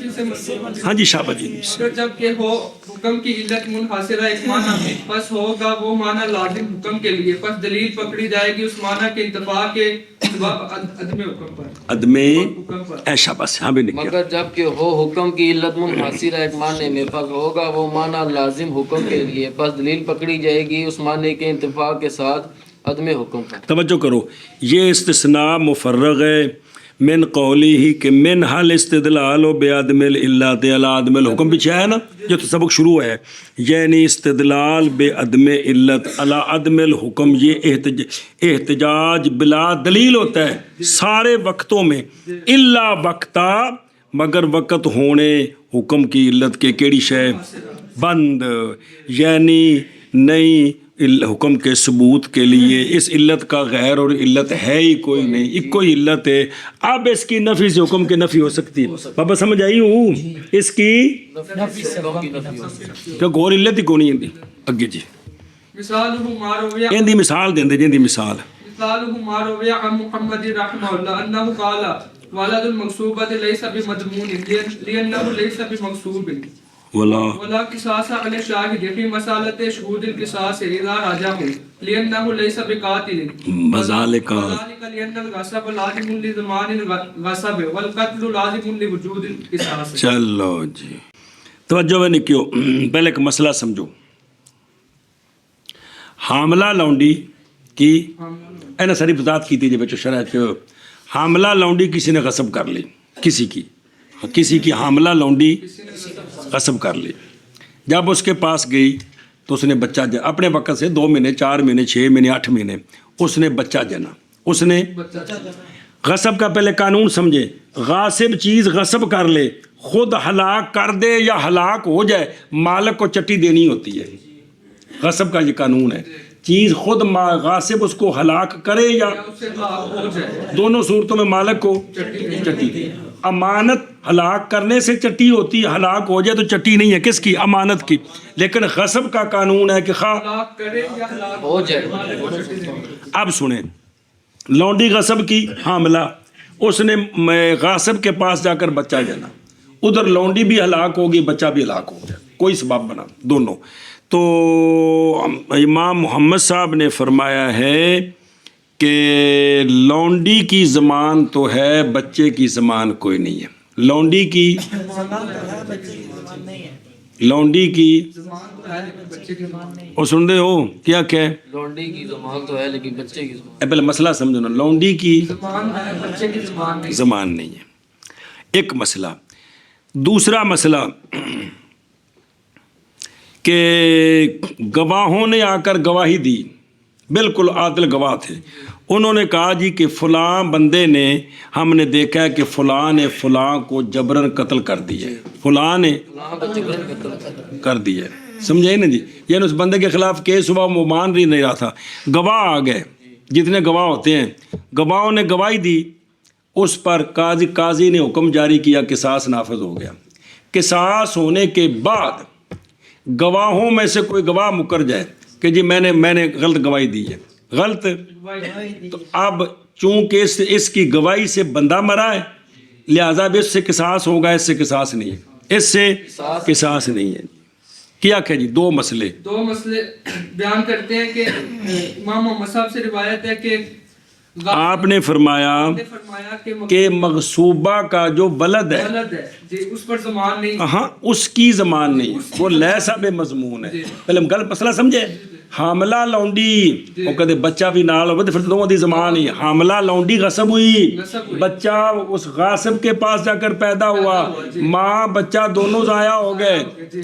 [SPEAKER 1] ہاں جی شابہ جی
[SPEAKER 2] جب کہ ہو حکم کی علت منحصرہ ایک معنی میں پس ہوگا وہ معنی لازم حکم کے لیے پس دلیل پکڑی جائے گی اس معنی کے انتفاع کے عدم حکم پر
[SPEAKER 1] عدم ایشا بس ہاں بھی نہیں
[SPEAKER 3] مگر جب کہ ہو حکم کی علت منحصرہ ایک معنی میں پس ہوگا وہ معنی لازم حکم کے لیے پس دلیل پکڑی جائے گی اس معنی کے انتفاع کے ساتھ عدم حکم پر
[SPEAKER 1] توجہ کرو یہ استثناء مفرغ ہے من قولی ہی کہ من حل استدلال و بعدم العلت علی عدم الحکم پیچھے ہے نا جو تو سبق شروع ہے یعنی استدلال بعدم علت علی عدم الحکم یہ احتجاج بلا دلیل ہوتا ہے سارے وقتوں میں الا وقتا مگر وقت ہونے حکم کی علت کے کیڑی شے بند یعنی نہیں حکم کے ثبوت کے لیے اس علت کا غیر اور علت ہے ہی کوئی نہیں، ایک کوئی علت ہے. اب اس کی نفی سے حکم کی نفی ہو سکتی ہے. بابا سمجھ آئی ہوں اس کی کہ غور علت ہی کونی ہے. اگے جی
[SPEAKER 2] مثالہ ما روی
[SPEAKER 1] ان دی مثال دیں جن دی مثال
[SPEAKER 2] مثالہ ما روی عن محمد رحمہ اللہ انہ قال ولد المغصوبۃ لیس بمضمون لأنہ لیس بمغصوب
[SPEAKER 1] ولا
[SPEAKER 2] ولا قصاص علی الشاہد فی مسالۃ شہود القصاص اذا راجعوا لأنہ لیس بقاتل
[SPEAKER 1] وذالک
[SPEAKER 2] لأن الغصب لازم لزمان الغصب والقتل لازم لوجود القصاص.
[SPEAKER 1] چلو جی توجہ میں نکیو پہلے ایک مسئلہ سمجھو. حاملہ لونڈی کی اینا ساری بذات کی تھی بچو شرح حاملہ لونڈی کسی نے غصب کر لی، کسی کی حاملہ لونڈی غصب کر لی. جب اس کے پاس گئی تو اس نے بچہ اپنے وقت سے 2 مہینے 4 مہینے 6 مہینے 8 مہینے اس نے بچہ جنا. اس نے غصب کا پہلے قانون سمجھے. غاصب چیز غصب کر لے، خود ہلاک کر دے یا ہلاک ہو جائے، مالک کو چٹی دینی ہوتی ہے. غصب کا یہ قانون ہے. چیز خود غاصب اس کو ہلاک کرے یا دونوں صورتوں میں مالک کو چٹی دے. امانت ہلاک کرنے سے چٹی ہوتی ہے، ہلاک ہو جائے تو چٹی نہیں ہے. کس کی؟ امانت کی. لیکن غصب کا قانون ہے کہ
[SPEAKER 3] ہو جائے.
[SPEAKER 1] اب سنیں، لونڈی غصب کی حاملہ، اس نے غاصب کے پاس جا کر بچہ جنا، ادھر لونڈی بھی ہلاک ہوگی، بچہ بھی ہلاک ہو جائے، کوئی سبب بنا دونوں. تو امام محمد صاحب نے فرمایا ہے کہ لونڈی کی زمان تو ہے، بچے کی زمان کوئی نہیں ہے. لونڈی کی اور سن رہے ہو کیا کہ
[SPEAKER 3] لونڈی کی زمان تو ہے لیکن بچے کی زمان
[SPEAKER 1] پہلے مسئلہ سمجھو نا. لونڈی کی زمان نہیں ہے، ایک مسئلہ. دوسرا مسئلہ کہ گواہوں نے آ کر گواہی دی، بالکل عادل گواہ تھے. انہوں نے کہا جی کہ فلاں بندے نے، ہم نے دیکھا ہے کہ فلاں نے فلاں کو جبراً قتل کر دیا ہے، فلاں نے کر دیا ہے. سمجھے نا جی؟ یعنی اس بندے کے خلاف کیس ہوا، وہ مان نہیں رہا تھا. گواہ آ گئے، جتنے گواہ ہوتے ہیں، گواہوں نے گواہی دی. اس پر قاضی نے حکم جاری کیا، قصاص نافذ ہو گیا. قصاص ہونے کے بعد گواہوں میں سے کوئی گواہ مکر جائے کہ جی میں نے غلط گواہی دی ہے، غلط، تو اب چونکہ اس کی گواہی سے بندہ مرا ہے، لہذا اب اس سے قصاص ہوگا، اس سے قصاص نہیں ہے، اس سے قصاص نہیں ہے. کیا کہ جی دو مسئلے
[SPEAKER 2] بیان کرتے ہیں کہ امام محمد صاحب سے روایت ہے کہ
[SPEAKER 1] آپ نے فرمایا کہ مغصوبہ کا جو ولد ہے
[SPEAKER 2] اس پر زمان نہیں،
[SPEAKER 1] ہاں اس کی زمان نہیں، وہ لیسا بے مضمون ہے. پہلے ہم غلط مسئلہ سمجھے. حاملہ لونڈی وہ کہتے بچہ بھی نال ہوگا تو پھر دونوں دی زمان ہی. حاملہ لونڈی غصب ہوئی، بچہ اس غاصب کے پاس جا کر پیدا ہوا، ماں بچہ دونوں ضائع ہو گئے.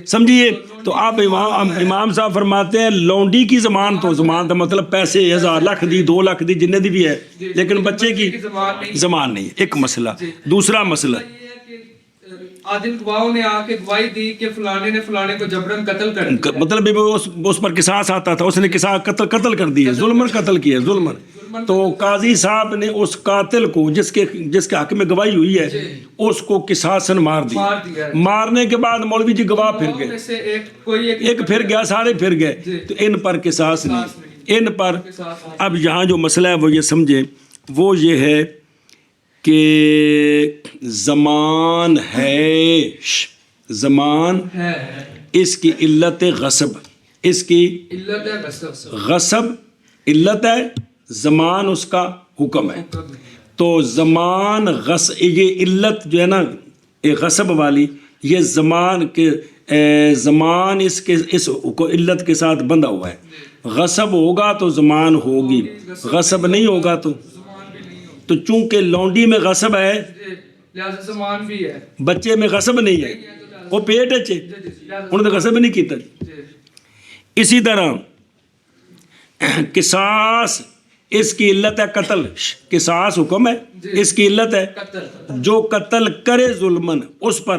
[SPEAKER 1] سمجھیے؟ تو آپ امام صاحب فرماتے ہیں لونڈی کی زمان تو زمان کا مطلب پیسے 1000 لاکھ دی 2 لاکھ دی جننے دی بھی ہے، لیکن بچے کی زمان نہیں. ایک مسئلہ. دوسرا مسئلہ
[SPEAKER 2] عادل گواہوں نے آ کے گواہی دی کہ فلانے نے فلانے کو جبراً قتل کر دیا،
[SPEAKER 1] مطلب اس پر قصاص آتا تھا، اس نے قتل کر دیا، ظلمن قتل کیا، ظلمن. تو قاضی صاحب نے اس قاتل کو جس کے حق میں گواہی ہوئی ہے اس کو قصاصاً مار دیا. مارنے کے بعد مولوی جی گواہ پھر گئے، ایک پھر گیا، سارے پھر گئے، تو ان پر قصاص نہیں، ان پر. اب یہاں جو مسئلہ ہے وہ یہ سمجھیں، وہ یہ ہے کہ زمان ہے، زمان اس کی علت غصب، اس کی غصب علت ہے، زمان اس کا حکم ہے. تو زمان یہ علت جو ہے نا غصب والی، یہ زمان اس علت کے ساتھ بندھا ہوا ہے. غصب ہوگا تو زمان ہوگی، غصب نہیں ہوگا تو چونکہ لونڈی میں غصب ہے
[SPEAKER 2] لہذا زمان بھی ہے،
[SPEAKER 1] بچے میں غصب نہیں ہے، وہ پیٹ ہے انہوں نے غصب نہیں کیتا. اسی طرح قصاص اس کی علت ہے قتل، قصاص حکم ہے، اس کی علت ہے جو قتل کرے ظلمن اس پر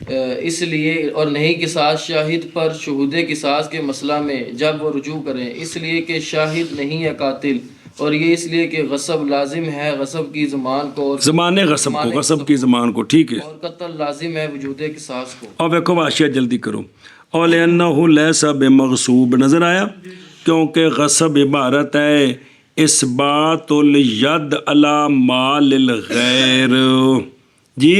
[SPEAKER 3] اس لیے اور نہیں قصاص شاہد پر شہود قصاص کے مسئلہ میں جب وہ رجوع کریں، اس لیے کہ شاہد نہیں ہے قاتل، اور یہ اس لیے کہ غصب لازم ہے غصب کی زمان کو، اور
[SPEAKER 1] زمانے غصب کو، غصب کی زمان کو، ٹھیک ہے.
[SPEAKER 3] اور قتل لازم ہے وجود قصاص کو.
[SPEAKER 1] اور دیکھو واشیہ جلدی کرو. اور لِأَنَّهُ لَيْسَ بِمَغْصُوب، نظر آیا؟ کیونکہ غصب عبارت ہے اثبات الید علی مال الغیر. جی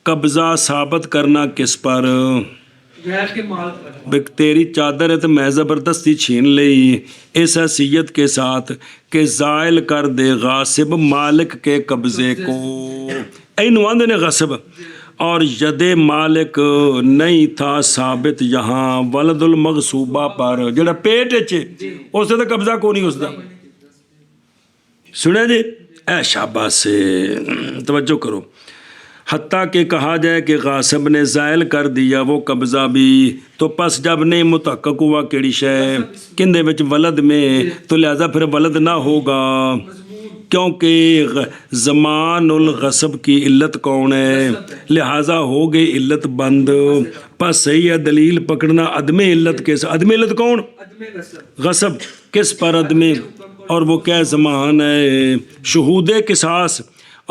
[SPEAKER 1] قبضہ ثابت کرنا کس پر؟
[SPEAKER 2] غیر کے مال پر.
[SPEAKER 1] بک تیری چادر ہے تو میں زبردستی چھین لئی اس حیثیت کے ساتھ کہ زائل کر دے غاصب مالک کے قبضے کو. اینوان نے غصب اور ید مالک نہیں تھا ثابت یہاں ولد المغصوبہ پر، جڑا پیٹ چ اس سے تو قبضہ کو نہیں اس دا. سنے جی اے شاباش سے توجہ کرو. حتیٰ کہ کہا جائے کہ غاصب نے زائل کر دیا وہ قبضہ بھی، تو پس جب نہیں متحقق ہوا کیڑی شے کندے وچ ولد میں، تو لہذا پھر ولد نہ ہوگا، کیونکہ زمان الغصب کی علت کون ہے، لہٰذا ہو گئی علت بند. پس صحیح ہے دلیل پکڑنا عدم علت کے ساتھ. عدم علت کون؟
[SPEAKER 2] عدم غصب.
[SPEAKER 1] غصب کس پر؟ عدم. اور وہ کیا زمان ہے؟ شہود قصاص.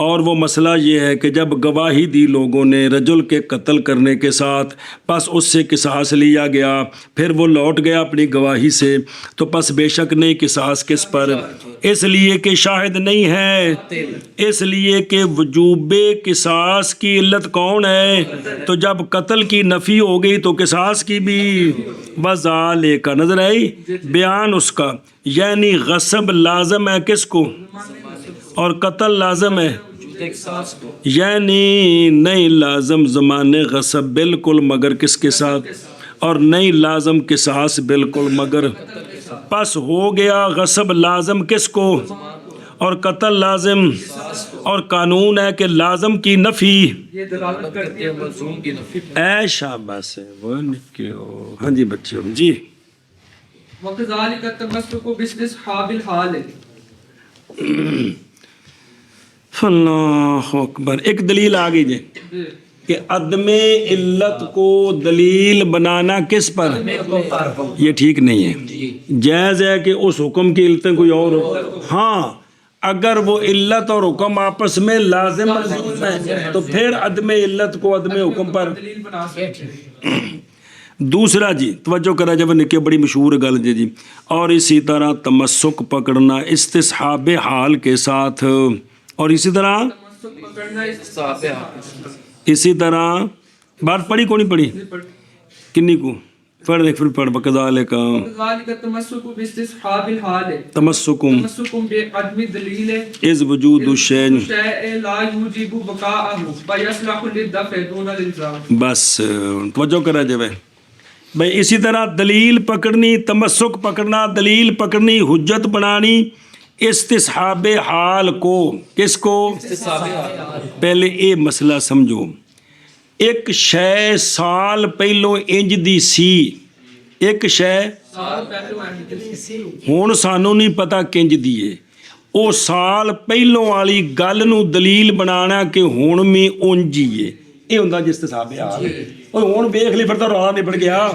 [SPEAKER 1] اور وہ مسئلہ یہ ہے کہ جب گواہی دی لوگوں نے رجل کے قتل کرنے کے ساتھ، پس اس سے قصاص لیا گیا، پھر وہ لوٹ گیا اپنی گواہی سے، تو پس بے شک نہیں قصاص کس پر؟ اس لیے کہ شاہد نہیں ہے، اس لیے کہ وجوب قصاص کی علت کون ہے؟ تو جب قتل کی نفی ہو گئی تو قصاص کی بھی. وذالک کا نظر آئی بیان اس کا، یعنی غصب لازم ہے کس کو اور قتل لازم ہے، یعنی نہیں لازم زمان غصب بالکل مگر کس کے ساتھ، اور نہیں لازم قصاص بالکل مگر. پس ہو گیا غصب لازم کس کو اور قتل لازم، اور قانون ہے کہ لازم کی نفی
[SPEAKER 2] یہ دلالت کرتی ہے
[SPEAKER 3] ملزوم کی نفی.
[SPEAKER 1] اے شاباش ہے وہ نکیو. ہاں جی بچوں جی.
[SPEAKER 2] وَكَذَلِكَ التَّمَسُّكُ بِاسْتِصْحَابِ الْحَالِ.
[SPEAKER 1] اللہ اکبر. ایک دلیل آ گئی جی کہ عدم علت کو دلیل بنانا کس پر؟ یہ ٹھیک نہیں ہے. جائز ہے کہ اس حکم کی علتیں کوئی اور ہو. ہاں اگر وہ علت اور حکم آپس میں لازم ہے تو پھر عدم علت کو عدم حکم پر
[SPEAKER 2] دلیل بنا سکتے.
[SPEAKER 1] دوسرا جی توجہ کرا جب نکے بڑی مشہور گل جی. اور اسی طرح تمسک پکڑنا استصحاب حال کے ساتھ، اور اسی طرح اسی طرح بات پڑھی کو نہیں پڑھی کنی کو پڑھ دیکھ پھر پڑھ. وَكَذَلِكَ
[SPEAKER 2] وَكَذَلِكَ التَّمَسُّكُ بِاسْتِصْحَابِ الْحَالِ
[SPEAKER 1] تمسکم
[SPEAKER 2] بعدم دلیل
[SPEAKER 1] از وجود الشیء.
[SPEAKER 2] شیء لا یوجب بقاءہ فیصلح للدفع دون الالزام.
[SPEAKER 1] بس توجہ کرا جب بھائی اسی طرح دلیل پکڑنی، تمسک پکڑنا، دلیل پکڑنی، حجت بنانی استصحاب حال کو. کس کو؟ پہلے یہ مسئلہ سمجھو. ایک شے سال پہلو انج دی سی، ایک شے ہن سانوں نہیں پتا کنج دی ہے. او سال پہلوں والی گل نو دلیل بنانا کہ ہن میں انج ہی ہے، یہ ہوندا جس استصحاب حال. اور ہن ویکھ لی پھر تو رولا نبڑ گیا.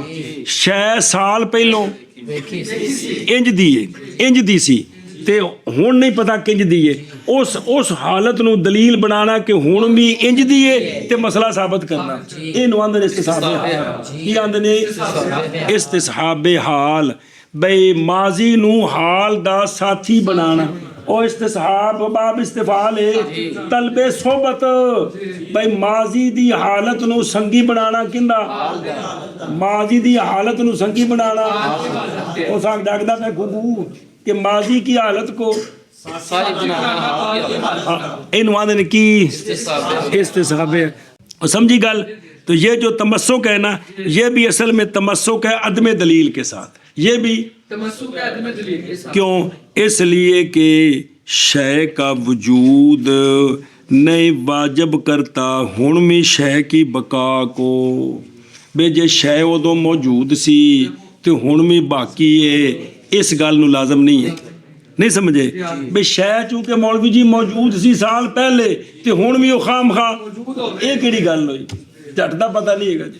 [SPEAKER 1] شے سال پہلوں انج دی ہے، انج دی سی تے ہن نہیں پتا کنج دی ہے. اس حالت نو دلیل بنانا کہ ہن بھی انج دی ہے تے مسئلہ ثابت کرنا. یہ نو آندے استصحاب حال. کی آندے نے؟ استصحاب حال. بھئی ماضی نو حال دا ساتھی بنانا، او استصحاب باب استفعال ہے. طلب صحبت بھئی ماضی دی حالت نو سنگی بنانا کیندا؟ ماضی دی حالت نو سنگی بنانا. او سانگ ڈاکدا پہ گھبو کہ ماضی کی حالت کو انہوں نے کی استصحاب ہے. سمجھی گل؟ تو یہ جو تمسک ہے نا یہ بھی اصل میں تمسک ہے عدم دلیل کے ساتھ. یہ بھی
[SPEAKER 2] تمسک ہے عدم دلیل کے ساتھ.
[SPEAKER 1] کیوں؟ اس لیے کہ شے کا وجود نہیں واجب کرتا ہن میں شے کی بقا کو. بے جے شے ادو موجود سی تو ہن میں باقی ہے، اس گل نو لازم نہیں ہے. نہیں سمجھے؟ بے شے چونکہ مولوی جی موجود سی سال پہلے تے ہن بھی وہ خام خواہ، یہ کیڑی گل ہوئی؟ ਝੱਟ ਦਾ ਪਤਾ ਨਹੀਂ ਹੈਗਾ ਜੀ।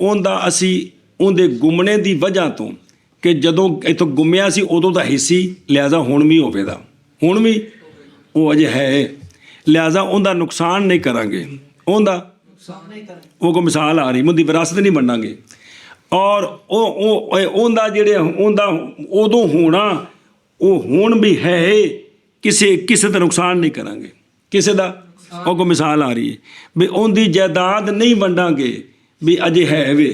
[SPEAKER 1] ਉਹਦਾ ਅਸੀਂ ਉਹਦੇ ਗੁੰਮਣੇ ਦੀ ਵਜ੍ਹਾ ਤੋਂ ਕਿ ਜਦੋਂ ਇੱਥੋਂ ਗੁੰਮਿਆ ਸੀ ਉਦੋਂ ਦਾ ਹਿੱਸੀ, ਲਿਹਾਜ਼ਾ ਹੁਣ ਵੀ ਹੋਵੇਗਾ, ਹੁਣ ਵੀ ਉਹ ਅਜੇ ਹੈ, ਲਿਹਾਜ਼ਾ ਉਹਦਾ ਨੁਕਸਾਨ ਨਹੀਂ ਕਰਾਂਗੇ, ਉਹਦਾ ਉਹ ਕੋ ਮਿਸਾਲ ਆ ਰਹੀ ਉਹਦੀ ਵਿਰਾਸਤ ਨਹੀਂ ਮੰਨਾਂਗੇ। ਔਰ ਉਹਦਾ ਜਿਹੜੇ ਉਹਦਾ ਉਦੋਂ ਹੋਣਾ ਉਹ ਹੁਣ ਵੀ ਹੈ, ਕਿਸੇ ਦਾ ਨੁਕਸਾਨ ਨਹੀਂ ਕਰਾਂਗੇ, ਕਿਸੇ ਦਾ। ਉਹ ਕੋ ਮਿਸਾਲ ਆ ਰਹੀ ਹੈ ਵੀ ਉਹਦੀ ਜਾਇਦਾਦ ਨਹੀਂ ਵੰਡਾਂਗੇ ਵੀ ਅਜੇ ਹੈ ਵੇ,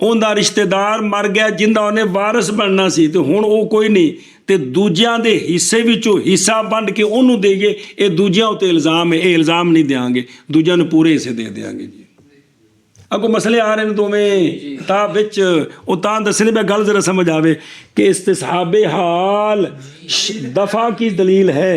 [SPEAKER 1] ਉਹਦਾ ਰਿਸ਼ਤੇਦਾਰ ਮਰ ਗਿਆ ਜਿੰਦਾ ਉਹਨੇ ਵਾਰਿਸ ਬਣਨਾ ਸੀ ਤੇ ਹੁਣ ਉਹ ਕੋਈ ਨਹੀਂ, ਤੇ ਦੂਜਿਆਂ ਦੇ ਹਿੱਸੇ ਵਿੱਚੋਂ ਹਿੱਸਾ ਵੰਡ ਕੇ ਉਹਨੂੰ ਦੇਈਏ, ਇਹ ਦੂਜਿਆਂ ਉੱਤੇ ਇਲਜ਼ਾਮ ਹੈ, ਇਹ ਇਲਜ਼ਾਮ ਨਹੀਂ ਦਿਆਂਗੇ, ਦੂਜਿਆਂ ਨੂੰ ਪੂਰੇ ਹਿੱਸੇ ਦੇ ਦਿਆਂਗੇ ਜੀ। ਅੱਗੋਂ ਮਸਲੇ ਆ ਰਹੇ ਨੇ ਦੋਵੇਂ ਕਿਤਾਬ ਵਿੱਚ, ਉਹ ਤਾਂ ਦੱਸਣੇ ਮੈਂ ਗੱਲ ਜ਼ਰਾ ਸਮਝ ਆਵੇ ਕਿ ਇਸਤਿਸਹਾਬ ਹਾਲ ਦਫਾ ਕੀ ਦਲੀਲ ਹੈ,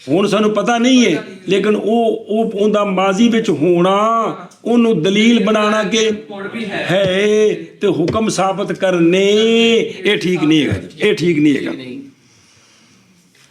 [SPEAKER 1] ਹੁਣ ਸਾਨੂੰ ਪਤਾ ਨਹੀਂ ਹੈ ਲੇਕਿਨ ਉਹ ਉਹਦਾ ਮਾਜ਼ੀ ਵਿੱਚ ਹੋਣਾ ਉਹਨੂੰ ਦਲੀਲ ਬਣਾਉਣਾ ਕਿ ਹੈ ਤੇ ਹੁਕਮ ਸਾਬਤ ਕਰਨੇ, ਇਹ ਠੀਕ ਨਹੀਂ ਹੈਗਾ, ਇਹ ਠੀਕ ਨਹੀਂ ਹੈਗਾ।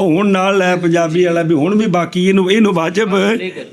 [SPEAKER 1] ਹੁਣ ਨਾਲ ਹੈ ਪੰਜਾਬੀ ਵਾਲਾ ਵੀ ਹੁਣ ਵੀ ਬਾਕੀ ਇਹਨੂੰ ਵਾਜਬ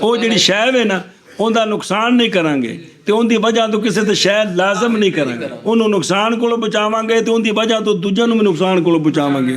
[SPEAKER 1] ਉਹ ਜਿਹੜੀ ਸ਼ੈ ਹੈ ਨਾ ਉਹਦਾ ਨੁਕਸਾਨ ਨਹੀਂ ਕਰਾਂਗੇ ਤੇ ਉਹਦੀ ਵਜ੍ਹਾ ਤੋਂ ਕਿਸੇ ਤੇ ਸ਼ੈ ਲਾਜ਼ਮ ਨਹੀਂ ਕਰਾਂਗੇ, ਉਹਨੂੰ ਨੁਕਸਾਨ ਕੋਲੋਂ ਬਚਾਵਾਂਗੇ ਤੇ ਉਹਦੀ ਵਜ੍ਹਾ ਤੋਂ ਦੂਜਿਆਂ ਨੂੰ ਵੀ ਨੁਕਸਾਨ ਕੋਲੋਂ ਬਚਾਵਾਂਗੇ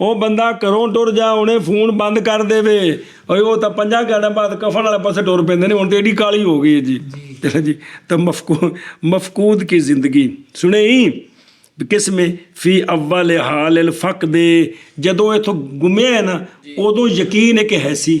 [SPEAKER 1] ਉਹ ਬੰਦਾ ਘਰੋਂ ਟੁਰ ਜਾ ਉਹਨੇ ਫੋਨ ਬੰਦ ਕਰ ਦੇਵੇ, ਓਏ ਉਹ ਤਾਂ 5 ਘੰਟਿਆਂ ਬਾਅਦ ਕਫਨ ਵਾਲੇ ਪਾਸੇ ਟੁਰ ਪੈਂਦੇ ਨੇ, ਹੁਣ ਤੇ ਏਡੀ ਕਾਲੀ ਹੋ ਗਈ ਹੈ ਜੀ। ਚਲੋ ਜੀ, ਤਾਂ ਮਫਕੂਦ ਕੀ ਜ਼ਿੰਦਗੀ ਸੁਣੇ ਕਿਸ ਮੇ ਫੀ ਅਵਲ ਹਾਲ ਫਕਦ, ਜਦੋਂ ਇਥੋਂ ਗੁੰਮਿਆ ਹੈ ਨਾ ਉਦੋਂ ਯਕੀਨ ਹੈ ਕਿ ਹੈ ਸੀ,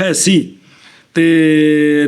[SPEAKER 1] ਹੈ ਸੀ, ਤੇ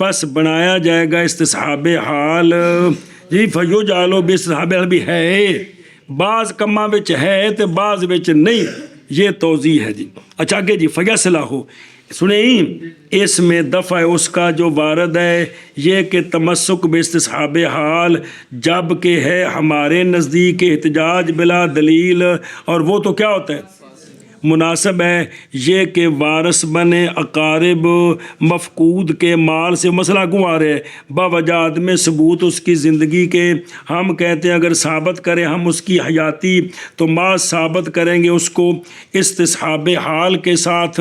[SPEAKER 1] ਬਸ ਬਣਾਇਆ ਜਾਏਗਾ ਇਸਤਿਸਾਬੇ ਹਾਲ ਜੀ, ਫਯੋ ਜਾਲੋ ਵੀ ਇਸਤਿਸਾਬੇ ਹਾਲ ਵੀ ਹੈ, ਬਾਜ਼ ਕੰਮਾਂ ਵਿੱਚ ਹੈ ਤੇ ਬਾਜ਼ ਵਿੱਚ ਨਹੀਂ, یہ توضیح ہے جی۔ اچھا آگے جی فیصلہ ہو سنیں، اس میں دفع اس کا جو وارد ہے یہ کہ تمسک باستصحاب حال جب کہ ہے ہمارے نزدیک احتجاج بلا دلیل، اور وہ تو کیا ہوتا ہے مناسب ہے یہ کہ وارث بنے اقارب مفقود کے مال سے، مسئلہ کیوں آ رہے ہیں باوجہ عدم ثبوت اس کی زندگی کے، ہم کہتے ہیں اگر ثابت کریں ہم اس کی حیاتی تو ما ثابت کریں گے اس کو استصحاب حال کے ساتھ،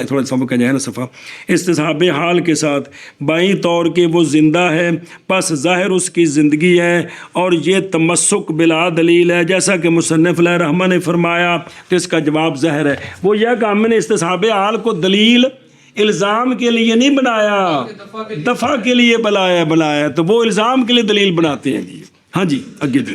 [SPEAKER 1] تھوڑا سمجھ کا جائے نا صفحہ، استصحاب حال کے ساتھ بائیں طور کے وہ زندہ ہے، پس ظاہر اس کی زندگی ہے، اور یہ تمسک بلا دلیل ہے، جیسا کہ مصنف علیہ رحمہ نے فرمایا تو اس کا جواب ظاہر ہے، وہ یہ کہ ہم نے استصحاب حال کو دلیل الزام کے لیے نہیں بنایا، دفع کے لیے بنایا تو وہ الزام کے لیے دلیل بناتے ہیں جی۔ ہاں جی آگے جی،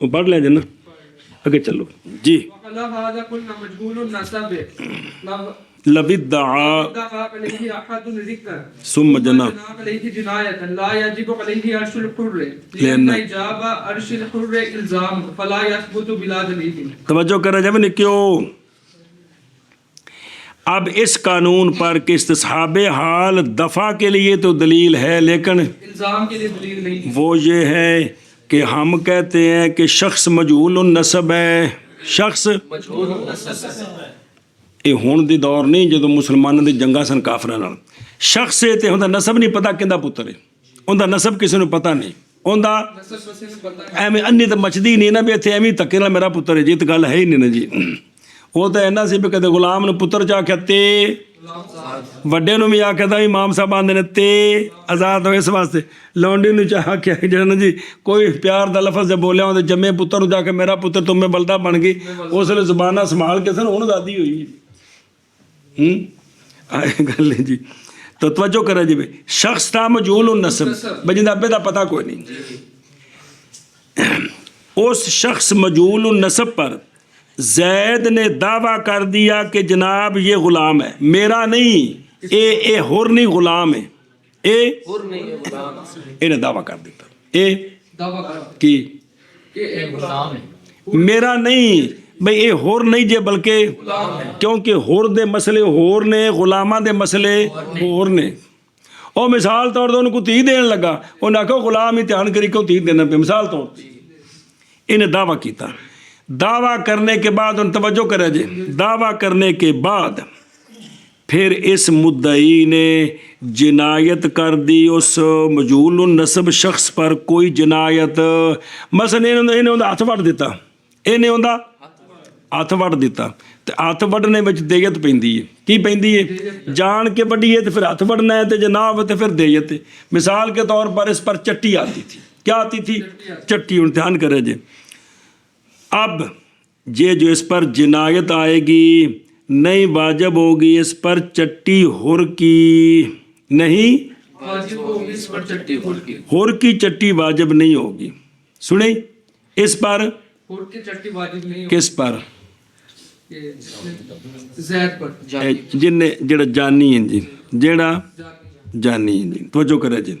[SPEAKER 1] وہ پڑھ لیں جنا، آگے چلو جی۔
[SPEAKER 2] وعلى هذا كلنا مجهول النسب
[SPEAKER 1] لبی دعا
[SPEAKER 2] دعا عليه احد ذكر
[SPEAKER 1] ثم جنا
[SPEAKER 2] عليه جناية لا يجب عليه عرش الحر
[SPEAKER 1] لأن-
[SPEAKER 2] لأن إجاب عرش الحر إلزام فلا يثبت بلا دليل۔
[SPEAKER 1] توجہ کرا جب نے کیوں، اب اس قانون پر کہ استصحاب حال دفع کے لیے تو دلیل ہے، لیکن
[SPEAKER 2] الزام کے لیے دلیل نہیں۔
[SPEAKER 1] وہ یہ ہے کہ ہم کہتے ہیں کہ شخص مجہول النسب ہے، شخص
[SPEAKER 3] مجہول النسب ہے۔
[SPEAKER 1] ਇਹ ਹੁਣ ਦੀ ਦੌਰ ਨਹੀਂ ਜਦੋਂ ਮੁਸਲਮਾਨਾਂ ਦੀ ਜੰਗਾਂ ਸਨ ਕਾਫਰਾਂ ਨਾਲ, ਸ਼ਖਸ ਇਹ ਤੇ ਉਹਦਾ ਨਸਬ ਨਹੀਂ ਪਤਾ ਕਿਹਦਾ ਪੁੱਤਰ ਹੈ, ਉਹਦਾ ਨਸਬ ਕਿਸੇ ਨੂੰ ਪਤਾ ਨਹੀਂ, ਉਹਦਾ
[SPEAKER 2] نسب وسیع نے پتہ ہے
[SPEAKER 1] ਐਵੇਂ ਅੰਨੀ ਤਾਂ ਮੱਚਦੀ ਨਹੀਂ ਨਾ ਵੀ ਇੱਥੇ ਐਵੇਂ ਹੀ ਧੱਕੇ ਨਾਲ ਮੇਰਾ ਪੁੱਤਰ ਹੈ ਜੀ, ਤਾਂ ਗੱਲ ਹੈ ਹੀ ਨਹੀਂ ਨਾ ਜੀ। ਉਹ ਤਾਂ ਇਹਨਾਂ ਸੀ ਵੀ ਕਦੇ ਗੁਲਾਮ ਨੂੰ ਪੁੱਤਰ ਚ ਆਖਿਆ ਤੇ,
[SPEAKER 2] غلام صاحب
[SPEAKER 1] ਵੱਡੇ ਨੂੰ ਵੀ ਆਖਿਆ ਤਾਂ ਇਮਾਮ ਸਾਹਿਬ ਆਂਦੇ ਨੇ ਤੇ ਆਜ਼ਾਦ ਹੋਏ, ਇਸ ਵਾਸਤੇ ਲੌਂਡੀ ਨੂੰ ਚਾਹ ਆਖਿਆ ਜਿਹੜਾ ਨਾ ਜੀ ਕੋਈ ਪਿਆਰ ਦਾ ਲਫ਼ਜ਼ ਜੇ ਬੋਲਿਆ ਉਹਦੇ ਜੰਮੇ ਪੁੱਤਰ ਨੂੰ ਜਾ ਕੇ ਮੇਰਾ ਪੁੱਤਰ ਤੁਮੇ ਬਲਦਾ ਬਣ ਗਈ, ਉਸ ਵੇਲੇ ਜ਼ੁਬਾਨਾਂ ਸੰਭਾਲ ਕੇ ਸਨ, ਹੁਣ ਦਾਦੀ ਹੋਈ گل جی۔ تو توجہ کرا جی بھائی، شخص تھا مجہول النسب، بھائی جن ابے دا پتہ کوئی نہیں، اس شخص مجہول النسب پر زید نے دعویٰ کر دیا کہ جناب یہ غلام ہے میرا نہیں، اے ہور نہیں غلام ہے، اے
[SPEAKER 3] حر نہیں ہے غلام،
[SPEAKER 1] انہیں دعویٰ کر دیتا اے
[SPEAKER 2] دعویٰ کرا
[SPEAKER 1] کی
[SPEAKER 2] کہ ایک غلام ہے،
[SPEAKER 1] میرا نہیں بھئی اے ہور نہیں جے بلکہ کیونکہ ہور دے مسئلے ہور نے، غلامہ دے مسئلے ہور نے۔ اور مثال طور دے انہوں کو تھی دین لگا، انہوں نے کہا غلام ہی تیان کری کیوں تھی دینا پہ، مثال طور انہیں دعویٰ کیتا، دعویٰ کرنے کے بعد ان توجہ کرے جے، دعویٰ کرنے کے بعد پھر اس مدعی نے جنایت کر دی اس مجہول النسب شخص پر، کوئی جنایت، مثلا انہیں ہاتھ وڑ دیتا، انہیں ہوندا ہاتھ وڑ دیتا، تو ہاتھ وڑنے وچ دیت پیندی ہے، کی پیندی ہے جان کے وڈی ہے تو پھر ہاتھ وڑنا ہے، تو جناب تو پھر دیت ہے۔ مثال کے طور پر اس پر چٹی آتی تھی، کیا آتی تھی چٹی، امتحان کرے جے۔ اب یہ جو اس پر جنایت آئے گی نہیں واجب ہوگی اس پر چٹی ہر کی، نہیں
[SPEAKER 2] واجب ہوگی اس پر چٹی حر کی،
[SPEAKER 1] ہر کی چٹی واجب نہیں ہوگی، سنیں اس پر
[SPEAKER 2] حر کی چٹی واجب نہیں ہوگی،
[SPEAKER 1] کس پر
[SPEAKER 2] زید پر
[SPEAKER 1] جن جڑا جانی ہیں جی، جڑا جانی ہیں جی، توجہ کرے جی،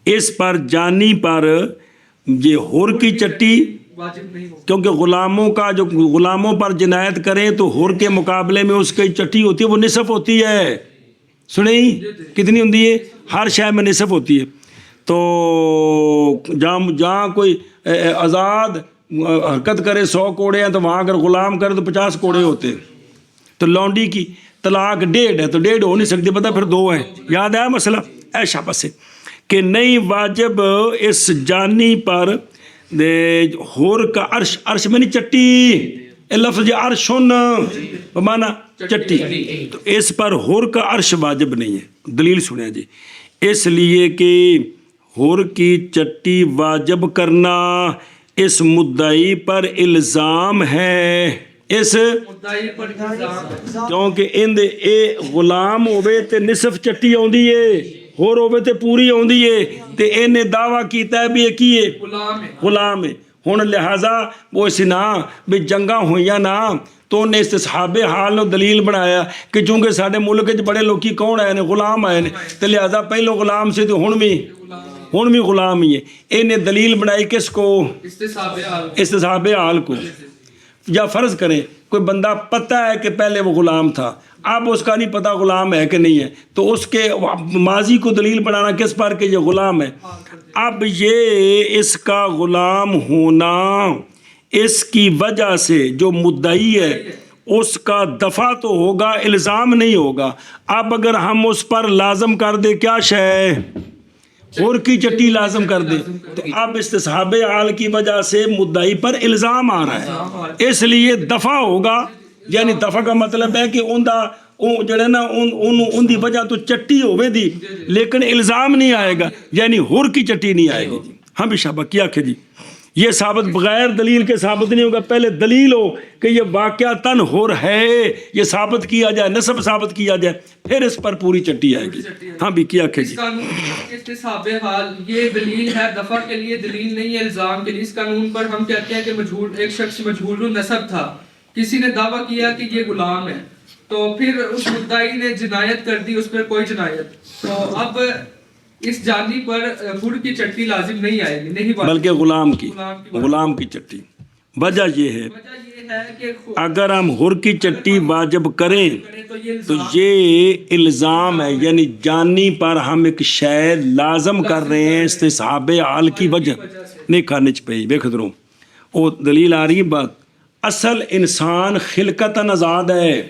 [SPEAKER 1] اس پر جانی پر یہ ہور کی چٹی،
[SPEAKER 2] واجب نہیں ہوگی،
[SPEAKER 1] کیونکہ غلاموں کا جو غلاموں پر جنایت کریں تو ہور کے مقابلے میں اس کی چٹی ہوتی ہے، وہ نصف ہوتی ہے، سنیں کتنی ہوتی ہے، ہر شے میں نصف ہوتی ہے، تو جہاں کوئی آزاد حرکت کرے 100 کوڑے ہیں تو وہاں اگر غلام کرے تو 50 کوڑے ہوتے ہیں، تو لونڈی کی طلاق 1.5 ہے تو 1.5 ہو نہیں سکتی، پتہ پھر 2 ہیں، یاد ہے مسئلہ ایشا پس ہے کہ نہیں واجب اس جانی پر ہور کا عرش، عرش میں نہیں چٹی، لفظ عرشن بمانا چٹی، تو اس پر ہور کا عرش واجب نہیں ہے، دلیل سنیں جی، اس لیے کہ ہور کی چٹی واجب کرنا اس مدعی پر الزام ہے، اس
[SPEAKER 2] مدعی پر الزام ہے،
[SPEAKER 1] کیونکہ اے غلام ہوے تے نصف چٹی آندی ہے، ہور ہوے تے پوری آندی ہے، تے اینے دعویٰ کیتا ہے بھی یہ کی ہے،
[SPEAKER 2] غلام ہے۔
[SPEAKER 1] غلام ہے۔ ہن لہذا وہ اس نا بھی جنگاں ہوئیاں نا تو انہیں استصحاب حال نو دلیل بنایا کہ چونکہ سارے ملک وچ بڑے لوکی کون آئے نے، غلام آئے نے، تے لہذا پہلو غلام سے تو ہن بھی غلام ہی ہے۔ انہیں دلیل بنائی کس کو؟
[SPEAKER 2] استصحاب حال۔
[SPEAKER 1] استصحاب حال کو۔ یا فرض کریں کوئی بندہ پتہ ہے کہ پہلے وہ غلام تھا، اب اس کا نہیں پتہ غلام ہے کہ نہیں ہے، تو اس کے ماضی کو دلیل بنانا کس پر کہ یہ غلام ہے۔ اب یہ اس کا غلام ہونا اس کی وجہ سے جو مدعی ہے اس کا دفع تو ہوگا، الزام نہیں ہوگا۔ اب اگر ہم اس پر لازم کر دیں کیا شے، اور کی چٹی لازم کر دے، تو اب استصحاب حال کی وجہ سے مدعی پر الزام آ رہا ہے، اس لیے دفع ہوگا۔ یعنی دفع کا مطلب ہے کہ جڑے نا ان دی وجہ تو چٹی ہوئے دی لیکن الزام نہیں آئے گا، یعنی ہر کی چٹی نہیں آئے گی۔ ہم بھی شابہ کیا کہ جی یہ ثابت بغیر دلیل کے ثابت نہیں ہوگا، پہلے دلیل ہو کہ یہ واقعتاً ہر ہے، یہ ثابت کیا جائے، نسب ثابت کیا جائے، پھر اس پر پوری چٹی آئے گی۔ ہاں بھی کیا کہ جی
[SPEAKER 2] اس قانون کے استصحاب حال یہ دلیل ہے، دفع کے لیے دلیل نہیں ہے، الزام کے لیے۔ اس قانون پر ہم کہتے ہیں کہ ایک شخص مجہول النسب تھا، کسی نے دعویٰ کیا کہ یہ غلام ہے، تو پھر اس مدعی نے جنایت کر دی، اس پر کوئی جنایت، تو اب اس جانی پر ہر کی چٹی لازم نہیں آئے گی، نہیں
[SPEAKER 1] بلکہ غلام کی چٹی۔ وجہ یہ ہے
[SPEAKER 2] کہ
[SPEAKER 1] اگر ہم ہر کی چٹی واجب کریں تو یہ الزام ہے، یعنی جانی پر ہم ایک شے لازم کر رہے ہیں استصحاب حال کی وجہ نہیں کھانے پئی۔ دیکھ دروں وہ دلیل آ رہی ہے بات، اصل انسان خلقتاً آزاد ہے،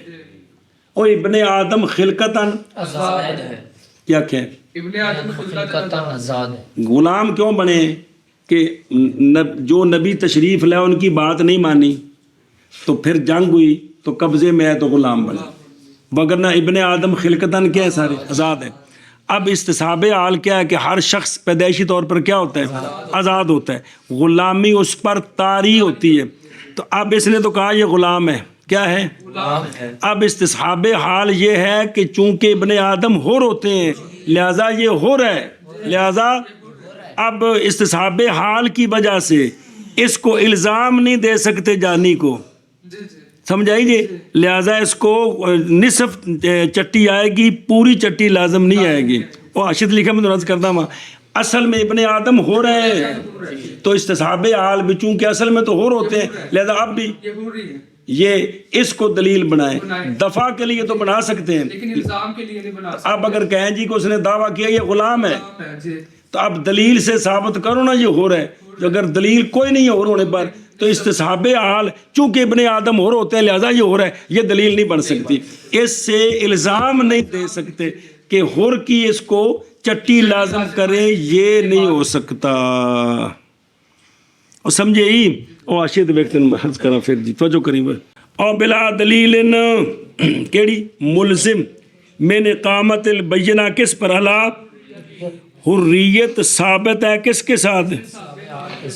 [SPEAKER 1] وہ ابن آدم خلقتاً
[SPEAKER 3] آزاد ہے،
[SPEAKER 1] کیا کہیں
[SPEAKER 2] ابن آدم خلقتاً
[SPEAKER 3] آزاد ہے۔
[SPEAKER 1] غلام کیوں بنے کہ جو نبی تشریف لائے ان کی بات نہیں مانی تو پھر جنگ ہوئی تو قبضے میں ہے تو غلام بنے، وگرنہ ابن آدم خلقتاً کیا ہے، سارے آزاد ہے۔ اب استصحاب حال کیا ہے کہ ہر شخص پیدائشی طور پر کیا ہوتا ہے، آزاد ہوتا ہے، غلامی اس پر طاری ہوتی ہے۔ تو اب اس نے تو کہا یہ غلام ہے، کیا ہے، اب استصحاب حال یہ ہے کہ چونکہ ابن آدم ہور ہوتے ہیں لہذا یہ ہور ہے، لہذا اب استصحاب حال کی وجہ سے اس کو الزام نہیں دے سکتے جانی کو، سمجھائی جی، لہذا اس کو نصف چٹی آئے گی، پوری چٹی لازم نہیں آئے گی۔ وہ اشد لکھا میں درست کرتا ہوں، اصل میں ابن آدم ہو رہے ہیں تو استصحاب حال بھی چونکہ اصل میں تو ہور ہوتے ہیں لہذا اب بھی یہ اس کو دلیل بنائیں، دفع کے لیے تو بنا سکتے ہیں
[SPEAKER 2] لیکن الزام کے لیے نہیں بنا سکتے۔
[SPEAKER 1] اب اگر کہیں جی کہ اس نے دعویٰ کیا یہ غلام ہے تو اب دلیل سے ثابت کرو نا یہ ہو رہا ہے، اگر دلیل کوئی نہیں ہو ہونے پر تو استصحاب حال چونکہ ابن آدم ہو ہوتے ہیں لہذا یہ ہو رہا ہے، یہ دلیل نہیں بن سکتی، اس سے الزام نہیں دے سکتے کہ ہر کی اس کو چٹی لازم کریں، یہ نہیں ہو سکتا۔ اور سمجھے ہی او اشد وقتن حرض کرا پھر جی توجہ کریں اور بلا دلیل کیڑی ملزم من اقامت البینہ کس پر علا حریت ثابت ہے کس کے ساتھ،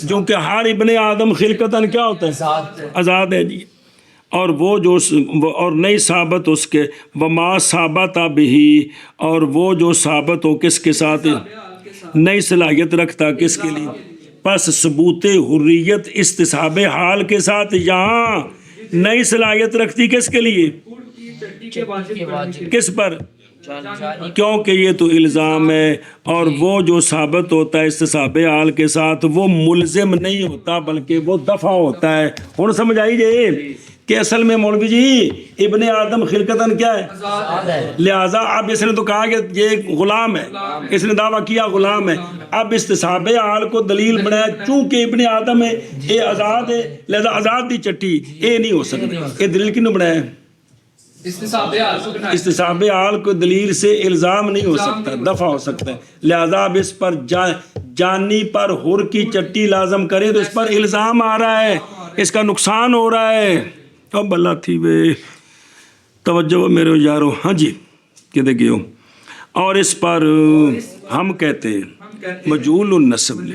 [SPEAKER 1] جو کہ ہر ابن آدم خلقتاً کیا ہوتا ہے، آزاد ہے جی، اور وہ جو اور نہیں ثابت اس کے وما ثابت بھی، اور وہ جو ثابت ہو کس کے ساتھ نئی صلاحیت رکھتا کس کے لیے، پس ثبوت حریت استصحاب حال کے ساتھ یہاں نئی صلاحیت رکھتی کس کے لیے، کس پر، کیونکہ یہ تو الزام ہے، اور وہ جو ثابت ہوتا ہے استصحاب حال کے ساتھ وہ ملزم نہیں ہوتا بلکہ وہ دفع ہوتا ہے۔ ہن سمجھ آئی جی کہ اصل میں مولوی جی ابن آدم خلقتاً کیا ہے، لہذا اب اس نے تو کہا کہ یہ غلام ہے، اس نے دعویٰ کیا غلام ہے، اب استصحاب حال کو دلیل بنایا چونکہ ابن آدم ہے یہ آزاد ہے لہذا آزاد دی چٹی یہ نہیں ہو سکتی، یہ دلیل کیوں بنایا ہے، استصحاب حال کو دلیل سے الزام نہیں ہو سکتا، دفع ہو سکتا ہے، لہذا اب اس پر جانی پر ہر کی چٹی لازم کرے تو اس پر الزام آ رہا ہے، اس کا نقصان ہو رہا ہے۔ اب اللہ تھی وے توجہ میرے یارو، ہاں جی کدے گئے ہو، اور اس پر ہم کہتے ہیں مجہول النسب لے